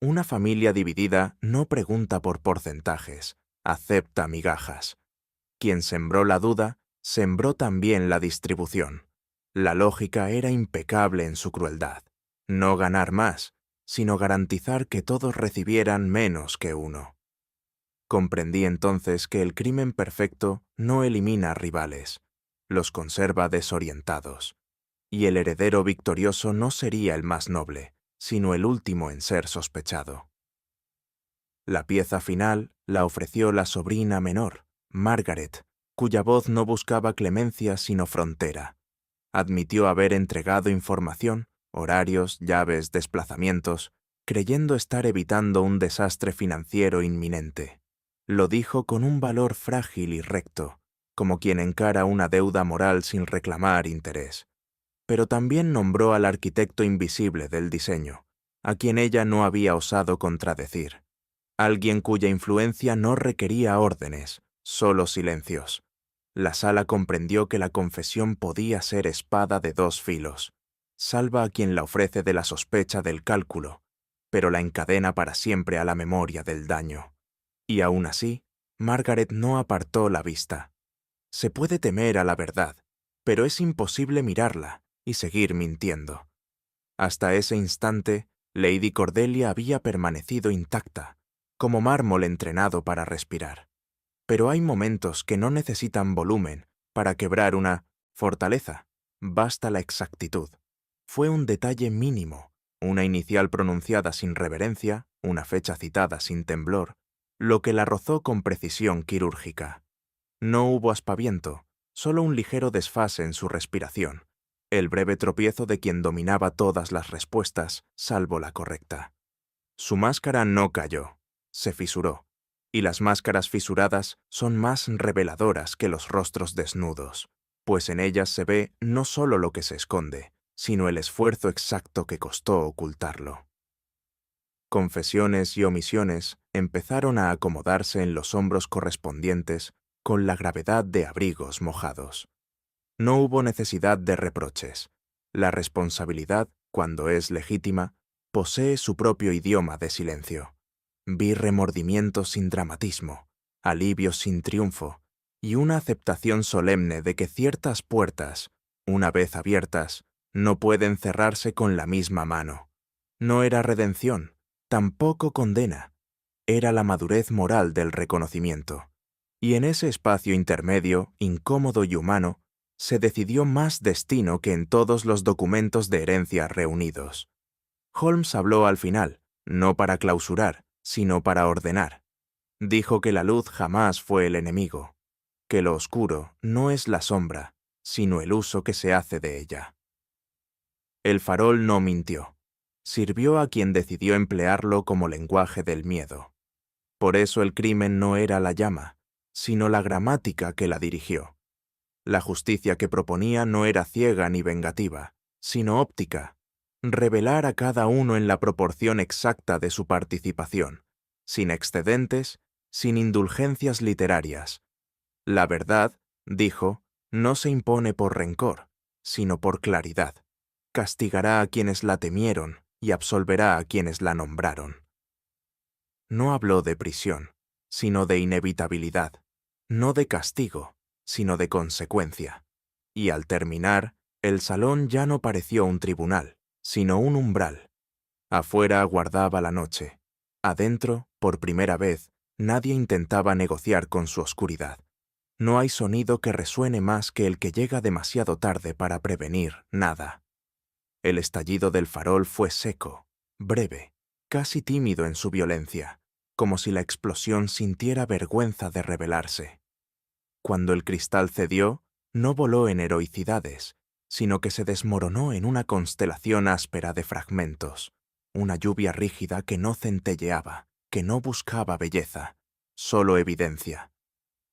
Una familia dividida no pregunta por porcentajes, acepta migajas. Quien sembró la duda, sembró también la distribución. La lógica era impecable en su crueldad. No ganar más, sino garantizar que todos recibieran menos que uno. Comprendí entonces que el crimen perfecto no elimina rivales, los conserva desorientados, y el heredero victorioso no sería el más noble, sino el último en ser sospechado. La pieza final la ofreció la sobrina menor, Margaret, cuya voz no buscaba clemencia sino frontera. Admitió haber entregado información, horarios, llaves, desplazamientos, creyendo estar evitando un desastre financiero inminente. Lo dijo con un valor frágil y recto, como quien encara una deuda moral sin reclamar interés. Pero también nombró al arquitecto invisible del diseño, a quien ella no había osado contradecir. Alguien cuya influencia no requería órdenes, solo silencios. La sala comprendió que la confesión podía ser espada de dos filos. Salva a quien la ofrece de la sospecha del cálculo, pero la encadena para siempre a la memoria del daño. Y aún así, Margaret no apartó la vista. Se puede temer a la verdad, pero es imposible mirarla y seguir mintiendo. Hasta ese instante, Lady Cordelia había permanecido intacta, como mármol entrenado para respirar. Pero hay momentos que no necesitan volumen para quebrar una fortaleza. Basta la exactitud. Fue un detalle mínimo, una inicial pronunciada sin reverencia, una fecha citada sin temblor, lo que la rozó con precisión quirúrgica. No hubo aspaviento, solo un ligero desfase en su respiración. el breve tropiezo de quien dominaba todas las respuestas, salvo la correcta. Su máscara no cayó, se fisuró, y las máscaras fisuradas son más reveladoras que los rostros desnudos, pues en ellas se ve no solo lo que se esconde, sino el esfuerzo exacto que costó ocultarlo. Confesiones y omisiones empezaron a acomodarse en los hombros correspondientes con la gravedad de abrigos mojados. No hubo necesidad de reproches. La responsabilidad, cuando es legítima, posee su propio idioma de silencio. Vi remordimiento sin dramatismo, alivio sin triunfo, y una aceptación solemne de que ciertas puertas, una vez abiertas, no pueden cerrarse con la misma mano. No era redención, tampoco condena. Era la madurez moral del reconocimiento. Y en ese espacio intermedio, incómodo y humano, se decidió más destino que en todos los documentos de herencia reunidos. Holmes habló al final, no para clausurar, sino para ordenar. Dijo que la luz jamás fue el enemigo, que lo oscuro no es la sombra, sino el uso que se hace de ella. El farol no mintió. Sirvió a quien decidió emplearlo como lenguaje del miedo. Por eso el crimen no era la llama, sino la gramática que la dirigió. La justicia que proponía no era ciega ni vengativa, sino óptica, revelar a cada uno en la proporción exacta de su participación, sin excedentes, sin indulgencias literarias. La verdad, dijo, no se impone por rencor, sino por claridad. Castigará a quienes la temieron y absolverá a quienes la nombraron. No habló de prisión, sino de inevitabilidad, no de castigo, sino de consecuencia. Y al terminar, el salón ya no pareció un tribunal, sino un umbral. Afuera aguardaba la noche. Adentro, por primera vez, nadie intentaba negociar con su oscuridad. No hay sonido que resuene más que el que llega demasiado tarde para prevenir nada. El estallido del farol fue seco, breve, casi tímido en su violencia, como si la explosión sintiera vergüenza de rebelarse. Cuando el cristal cedió, no voló en heroicidades, sino que se desmoronó en una constelación áspera de fragmentos, una lluvia rígida que no centelleaba, que no buscaba belleza, solo evidencia.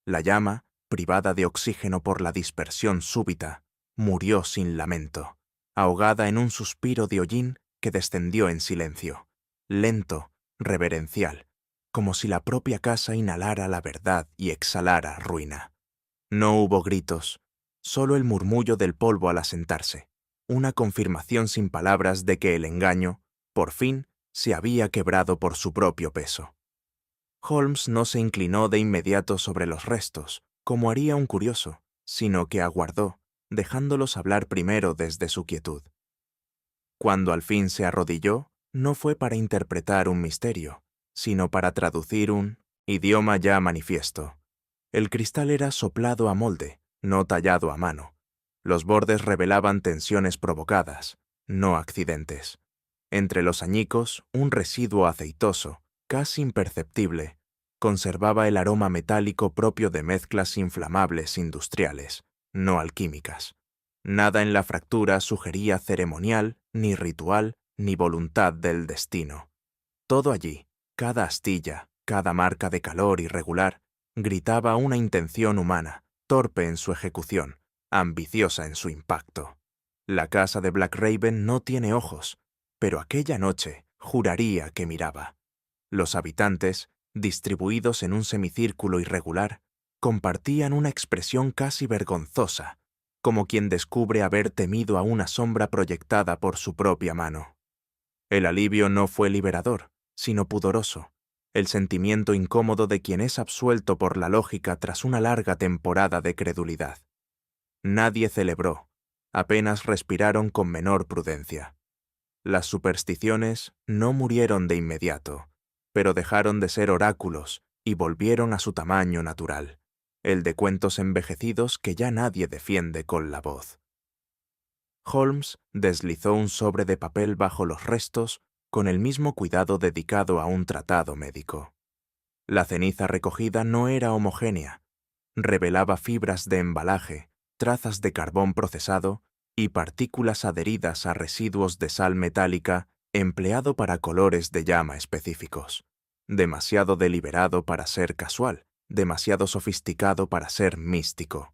La llama, privada de oxígeno por la dispersión súbita, murió sin lamento, ahogada en un suspiro de hollín que descendió en silencio, lento, reverencial, como si la propia casa inhalara la verdad y exhalara ruina. No hubo gritos, solo el murmullo del polvo al asentarse, una confirmación sin palabras de que el engaño, por fin, se había quebrado por su propio peso. Holmes no se inclinó de inmediato sobre los restos, como haría un curioso, sino que aguardó, dejándolos hablar primero desde su quietud. Cuando al fin se arrodilló, no fue para interpretar un misterio, sino para traducir un idioma ya manifiesto. El cristal era soplado a molde, no tallado a mano. Los bordes revelaban tensiones provocadas, no accidentes. Entre los añicos, un residuo aceitoso, casi imperceptible, conservaba el aroma metálico propio de mezclas inflamables industriales, no alquímicas. Nada en la fractura sugería ceremonial, ni ritual, ni voluntad del destino. Todo allí, cada astilla, cada marca de calor irregular, gritaba una intención humana, torpe en su ejecución, ambiciosa en su impacto. La casa de Black Raven no tiene ojos, pero aquella noche juraría que miraba. Los habitantes, distribuidos en un semicírculo irregular, compartían una expresión casi vergonzosa, como quien descubre haber temido a una sombra proyectada por su propia mano. El alivio no fue liberador, sino pudoroso, el sentimiento incómodo de quien es absuelto por la lógica tras una larga temporada de credulidad. Nadie celebró, apenas respiraron con menor prudencia. Las supersticiones no murieron de inmediato, pero dejaron de ser oráculos y volvieron a su tamaño natural, el de cuentos envejecidos que ya nadie defiende con la voz. Holmes deslizó un sobre de papel bajo los restos con el mismo cuidado dedicado a un tratado médico. La ceniza recogida no era homogénea, revelaba fibras de embalaje, trazas de carbón procesado y partículas adheridas a residuos de sal metálica empleado para colores de llama específicos. Demasiado deliberado para ser casual, demasiado sofisticado para ser místico.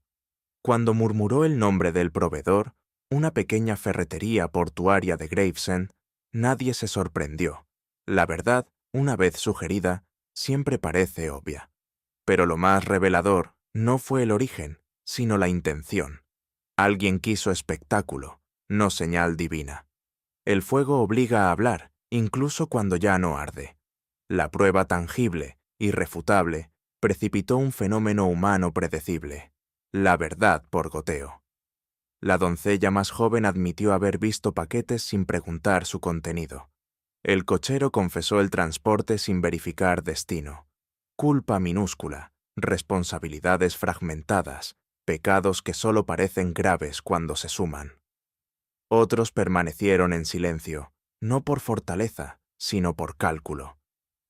Cuando murmuró el nombre del proveedor, una pequeña ferretería portuaria de Gravesend, nadie se sorprendió. La verdad, una vez sugerida, siempre parece obvia. Pero lo más revelador no fue el origen, sino la intención. Alguien quiso espectáculo, no señal divina. El fuego obliga a hablar, incluso cuando ya no arde. La prueba tangible, irrefutable, precipitó un fenómeno humano predecible. La verdad por goteo. La doncella más joven admitió haber visto paquetes sin preguntar su contenido. El cochero confesó el transporte sin verificar destino. Culpa minúscula, responsabilidades fragmentadas, pecados que solo parecen graves cuando se suman. Otros permanecieron en silencio, no por fortaleza, sino por cálculo.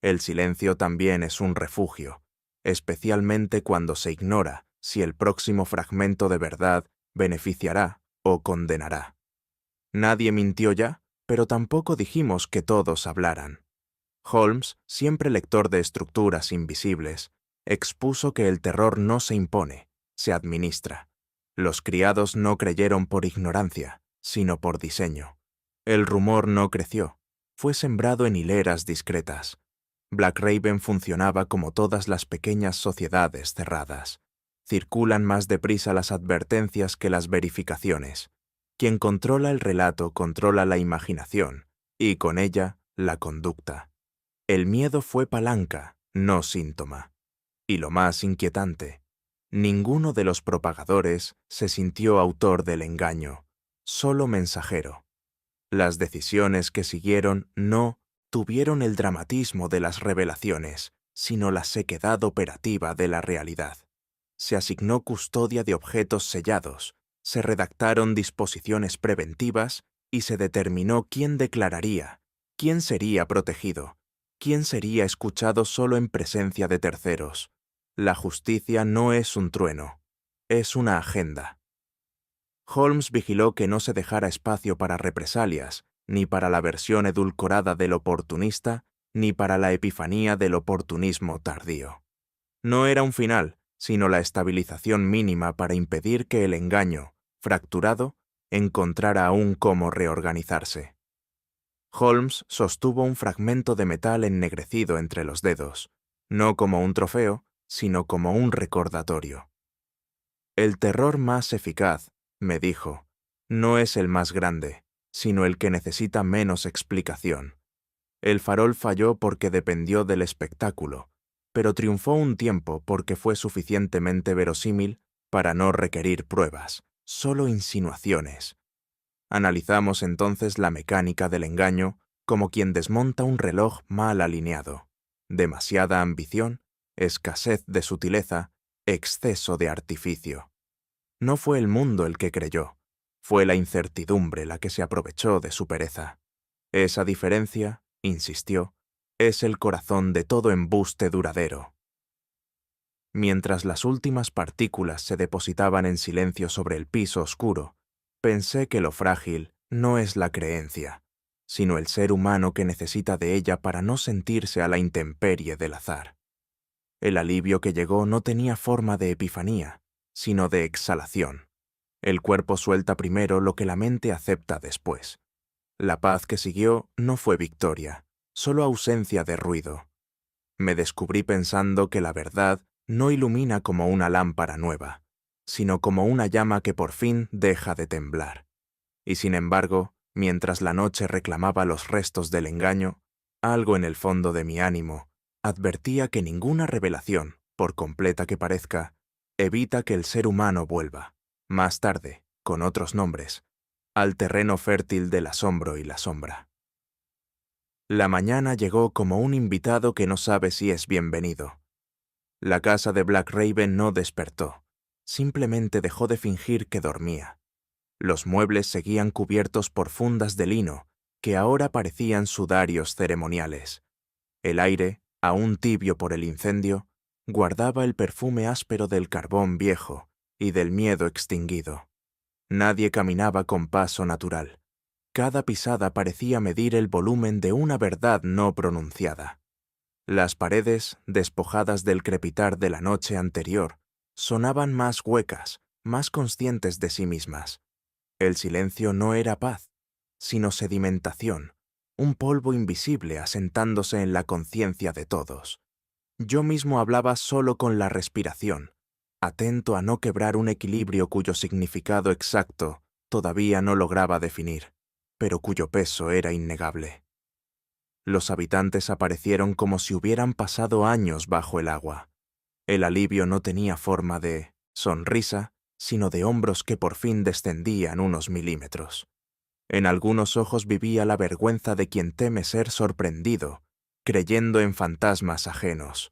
El silencio también es un refugio, especialmente cuando se ignora si el próximo fragmento de verdad beneficiará o condenará. Nadie mintió ya, pero tampoco dijimos que todos hablaran. Holmes, siempre lector de estructuras invisibles, expuso que el terror no se impone, se administra. Los criados no creyeron por ignorancia, sino por diseño. El rumor no creció, fue sembrado en hileras discretas. Black Raven funcionaba como todas las pequeñas sociedades cerradas. Circulan más deprisa las advertencias que las verificaciones. Quien controla el relato controla la imaginación, y con ella, la conducta. El miedo fue palanca, no síntoma. Y lo más inquietante, ninguno de los propagadores se sintió autor del engaño, solo mensajero. Las decisiones que siguieron no tuvieron el dramatismo de las revelaciones, sino la sequedad operativa de la realidad. Se asignó custodia de objetos sellados, se redactaron disposiciones preventivas y se determinó quién declararía, quién sería protegido, quién sería escuchado solo en presencia de terceros. La justicia no es un trueno, es una agenda. Holmes vigiló que no se dejara espacio para represalias, ni para la versión edulcorada del oportunista, ni para la epifanía del oportunismo tardío. No era un final, sino la estabilización mínima para impedir que el engaño, fracturado, encontrara aún cómo reorganizarse. Holmes sostuvo un fragmento de metal ennegrecido entre los dedos, no como un trofeo, sino como un recordatorio. El terror más eficaz, me dijo, no es el más grande, sino el que necesita menos explicación. El farol falló porque dependió del espectáculo, pero triunfó un tiempo porque fue suficientemente verosímil para no requerir pruebas, solo insinuaciones. Analizamos entonces la mecánica del engaño como quien desmonta un reloj mal alineado. Demasiada ambición, escasez de sutileza, exceso de artificio. No fue el mundo el que creyó, fue la incertidumbre la que se aprovechó de su pereza. Esa diferencia, insistió, es el corazón de todo embuste duradero. Mientras las últimas partículas se depositaban en silencio sobre el piso oscuro, pensé que lo frágil no es la creencia, sino el ser humano que necesita de ella para no sentirse a la intemperie del azar. El alivio que llegó no tenía forma de epifanía, sino de exhalación. El cuerpo suelta primero lo que la mente acepta después. La paz que siguió no fue victoria, solo ausencia de ruido. Me descubrí pensando que la verdad no ilumina como una lámpara nueva, sino como una llama que por fin deja de temblar. Y sin embargo, mientras la noche reclamaba los restos del engaño, algo en el fondo de mi ánimo advertía que ninguna revelación, por completa que parezca, evita que el ser humano vuelva, más tarde, con otros nombres, al terreno fértil del asombro y la sombra. La mañana llegó como un invitado que no sabe si es bienvenido. La casa de Black Raven no despertó, simplemente dejó de fingir que dormía. Los muebles seguían cubiertos por fundas de lino, que ahora parecían sudarios ceremoniales. El aire, aún tibio por el incendio, guardaba el perfume áspero del carbón viejo y del miedo extinguido. Nadie caminaba con paso natural. Cada pisada parecía medir el volumen de una verdad no pronunciada. Las paredes, despojadas del crepitar de la noche anterior, sonaban más huecas, más conscientes de sí mismas. El silencio no era paz, sino sedimentación, un polvo invisible asentándose en la conciencia de todos. Yo mismo hablaba solo con la respiración, atento a no quebrar un equilibrio cuyo significado exacto todavía no lograba definir, pero cuyo peso era innegable. Los habitantes aparecieron como si hubieran pasado años bajo el agua. El alivio no tenía forma de sonrisa, sino de hombros que por fin descendían unos milímetros. En algunos ojos vivía la vergüenza de quien teme ser sorprendido, creyendo en fantasmas ajenos.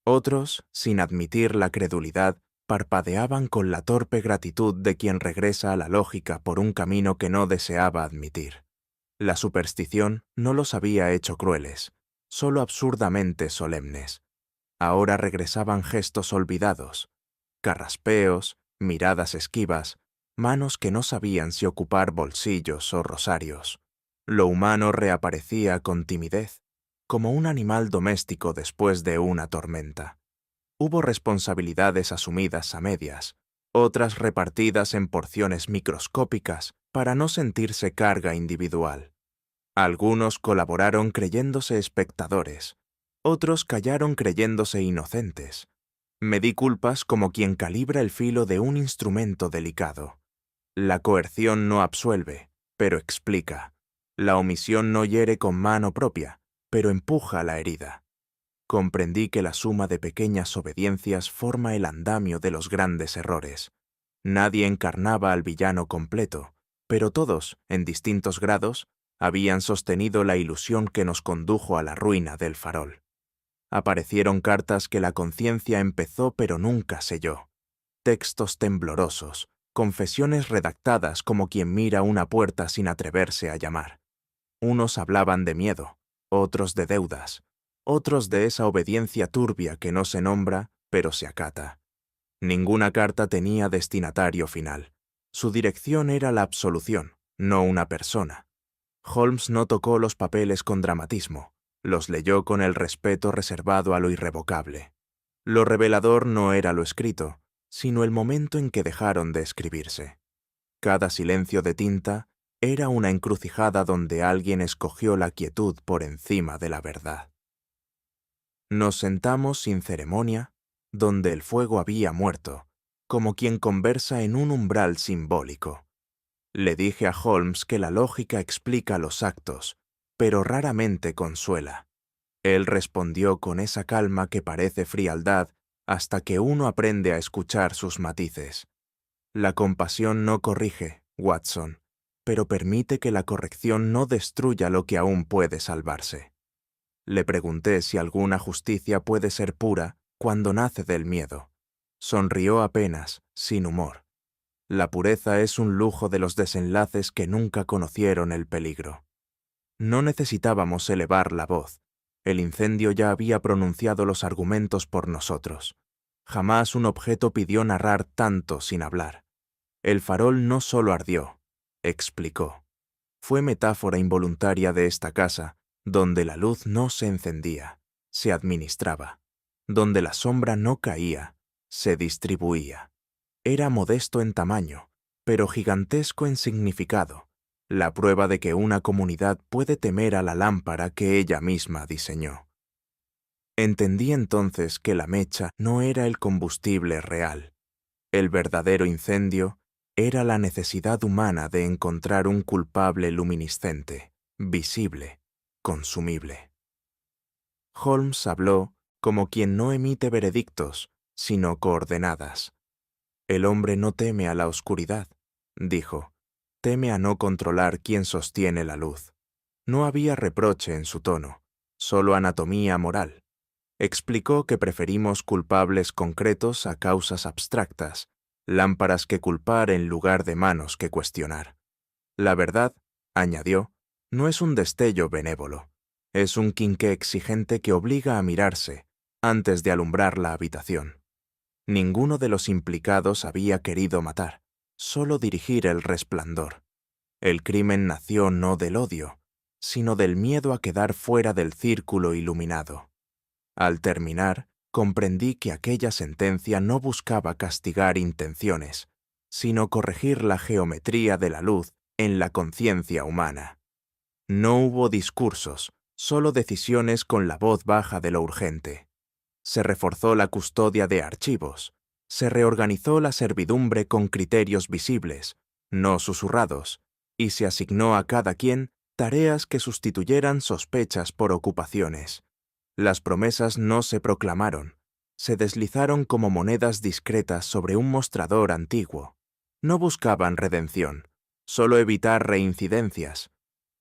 Otros, sin admitir la credulidad, parpadeaban con la torpe gratitud de quien regresa a la lógica por un camino que no deseaba admitir. La superstición no los había hecho crueles, solo absurdamente solemnes. Ahora regresaban gestos olvidados, carraspeos, miradas esquivas, manos que no sabían si ocupar bolsillos o rosarios. Lo humano reaparecía con timidez, como un animal doméstico después de una tormenta. Hubo responsabilidades asumidas a medias, otras repartidas en porciones microscópicas para no sentirse carga individual. Algunos colaboraron creyéndose espectadores, otros callaron creyéndose inocentes. Me di culpas como quien calibra el filo de un instrumento delicado. La coerción no absuelve, pero explica. La omisión no hiere con mano propia, pero empuja la herida. Comprendí que la suma de pequeñas obediencias forma el andamio de los grandes errores. Nadie encarnaba al villano completo, pero todos, en distintos grados, habían sostenido la ilusión que nos condujo a la ruina del farol. Aparecieron cartas que la conciencia empezó pero nunca selló. Textos temblorosos, confesiones redactadas como quien mira una puerta sin atreverse a llamar. Unos hablaban de miedo, otros de deudas, otros de esa obediencia turbia que no se nombra, pero se acata. Ninguna carta tenía destinatario final. Su dirección era la absolución, no una persona. Holmes no tocó los papeles con dramatismo, los leyó con el respeto reservado a lo irrevocable. Lo revelador no era lo escrito, sino el momento en que dejaron de escribirse. Cada silencio de tinta era una encrucijada donde alguien escogió la quietud por encima de la verdad. Nos sentamos sin ceremonia, donde el fuego había muerto, como quien conversa en un umbral simbólico. Le dije a Holmes que la lógica explica los actos, pero raramente consuela. Él respondió con esa calma que parece frialdad hasta que uno aprende a escuchar sus matices. La compasión no corrige, Watson, pero permite que la corrección no destruya lo que aún puede salvarse. Le pregunté si alguna justicia puede ser pura cuando nace del miedo. Sonrió apenas, sin humor. La pureza es un lujo de los desenlaces que nunca conocieron el peligro. No necesitábamos elevar la voz. El incendio ya había pronunciado los argumentos por nosotros. Jamás un objeto pidió narrar tanto sin hablar. El farol no solo ardió, explicó. Fue metáfora involuntaria de esta casa, donde la luz no se encendía, se administraba. Donde la sombra no caía, se distribuía. Era modesto en tamaño, pero gigantesco en significado, la prueba de que una comunidad puede temer a la lámpara que ella misma diseñó. Entendí entonces que la mecha no era el combustible real. El verdadero incendio era la necesidad humana de encontrar un culpable luminiscente, visible, consumible. Holmes habló como quien no emite veredictos, sino coordenadas. El hombre no teme a la oscuridad, dijo. Teme a no controlar quién sostiene la luz. No había reproche en su tono, solo anatomía moral. Explicó que preferimos culpables concretos a causas abstractas, lámparas que culpar en lugar de manos que cuestionar. La verdad, añadió, no es un destello benévolo, es un quinqué exigente que obliga a mirarse antes de alumbrar la habitación. Ninguno de los implicados había querido matar, solo dirigir el resplandor. El crimen nació no del odio, sino del miedo a quedar fuera del círculo iluminado. Al terminar, comprendí que aquella sentencia no buscaba castigar intenciones, sino corregir la geometría de la luz en la conciencia humana. No hubo discursos, solo decisiones con la voz baja de lo urgente. Se reforzó la custodia de archivos, se reorganizó la servidumbre con criterios visibles, no susurrados, y se asignó a cada quien tareas que sustituyeran sospechas por ocupaciones. Las promesas no se proclamaron, se deslizaron como monedas discretas sobre un mostrador antiguo. No buscaban redención, solo evitar reincidencias.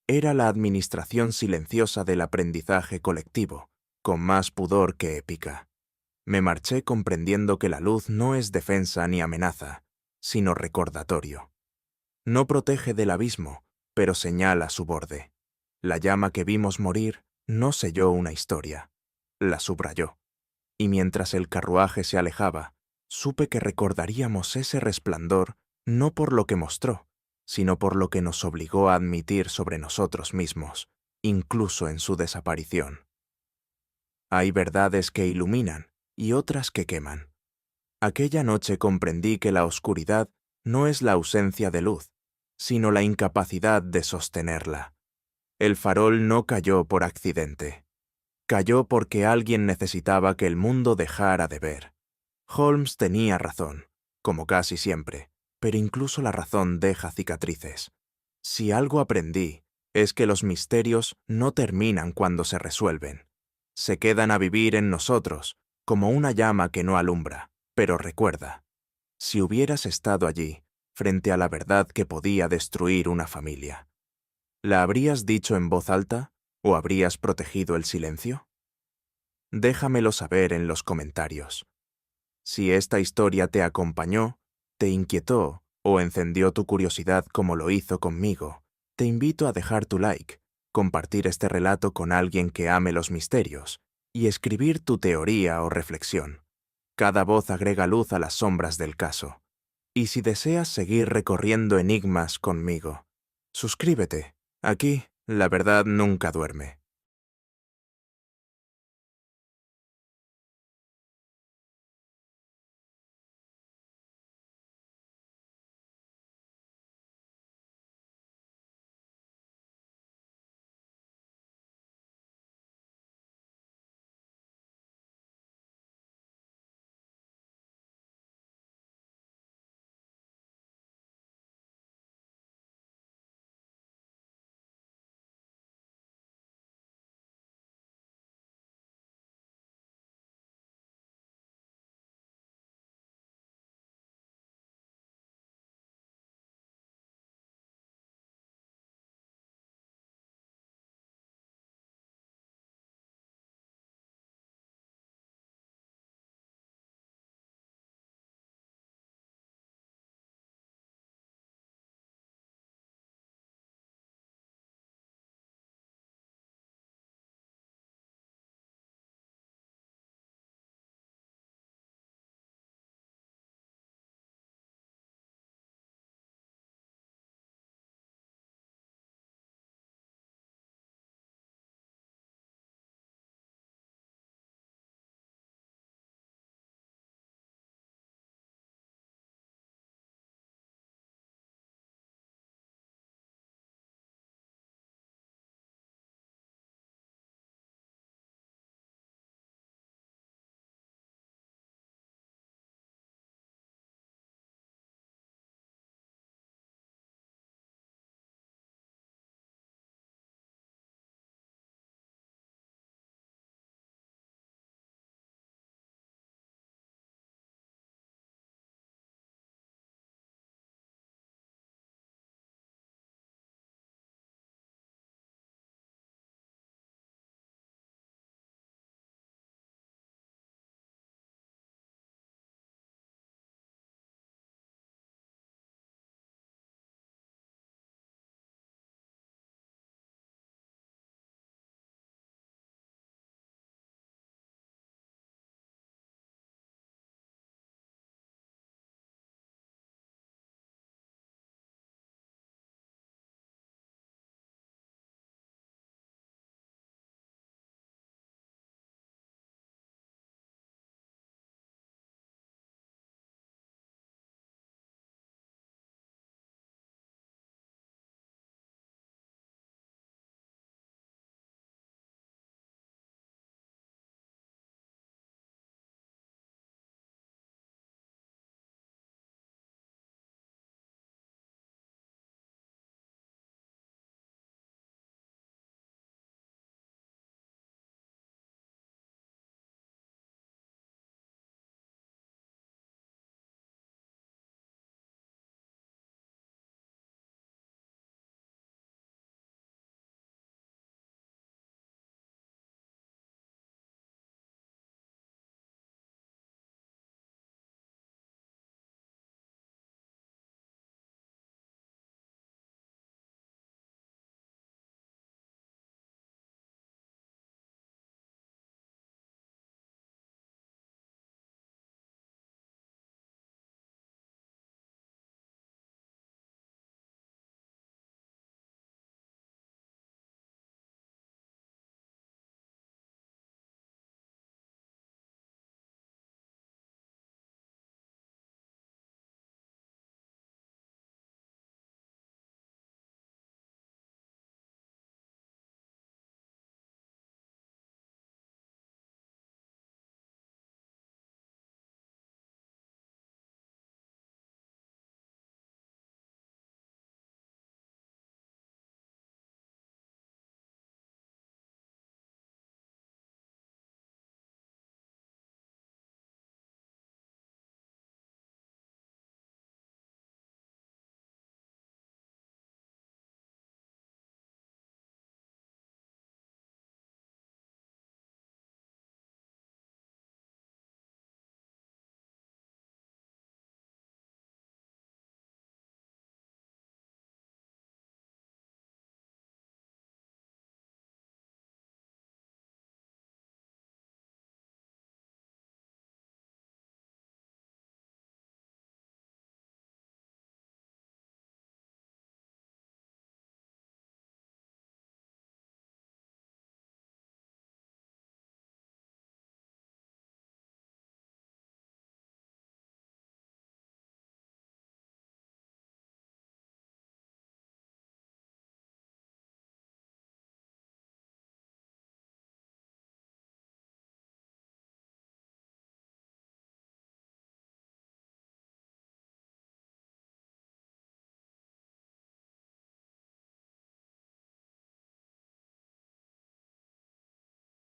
Era la administración silenciosa del aprendizaje colectivo, con más pudor que épica. Me marché comprendiendo que la luz no es defensa ni amenaza, sino recordatorio. No protege del abismo, pero señala su borde. La llama que vimos morir no selló una historia, la subrayó. Y mientras el carruaje se alejaba, supe que recordaríamos ese resplandor no por lo que mostró, sino por lo que nos obligó a admitir sobre nosotros mismos, incluso en su desaparición. Hay verdades que iluminan y otras que queman. Aquella noche comprendí que la oscuridad no es la ausencia de luz, sino la incapacidad de sostenerla. El farol no cayó por accidente. Cayó porque alguien necesitaba que el mundo dejara de ver. Holmes tenía razón, como casi siempre, pero incluso la razón deja cicatrices. Si algo aprendí, es que los misterios no terminan cuando se resuelven. Se quedan a vivir en nosotros, como una llama que no alumbra. Pero recuerda, si hubieras estado allí, frente a la verdad que podía destruir una familia, ¿la habrías dicho en voz alta o habrías protegido el silencio? Déjamelo saber en los comentarios. Si esta historia te acompañó, te inquietó o encendió tu curiosidad como lo hizo conmigo, te invito a dejar tu like, compartir este relato con alguien que ame los misterios y escribir tu teoría o reflexión. Cada voz agrega luz a las sombras del caso. Y si deseas seguir recorriendo enigmas conmigo, suscríbete. Aquí, la verdad nunca duerme.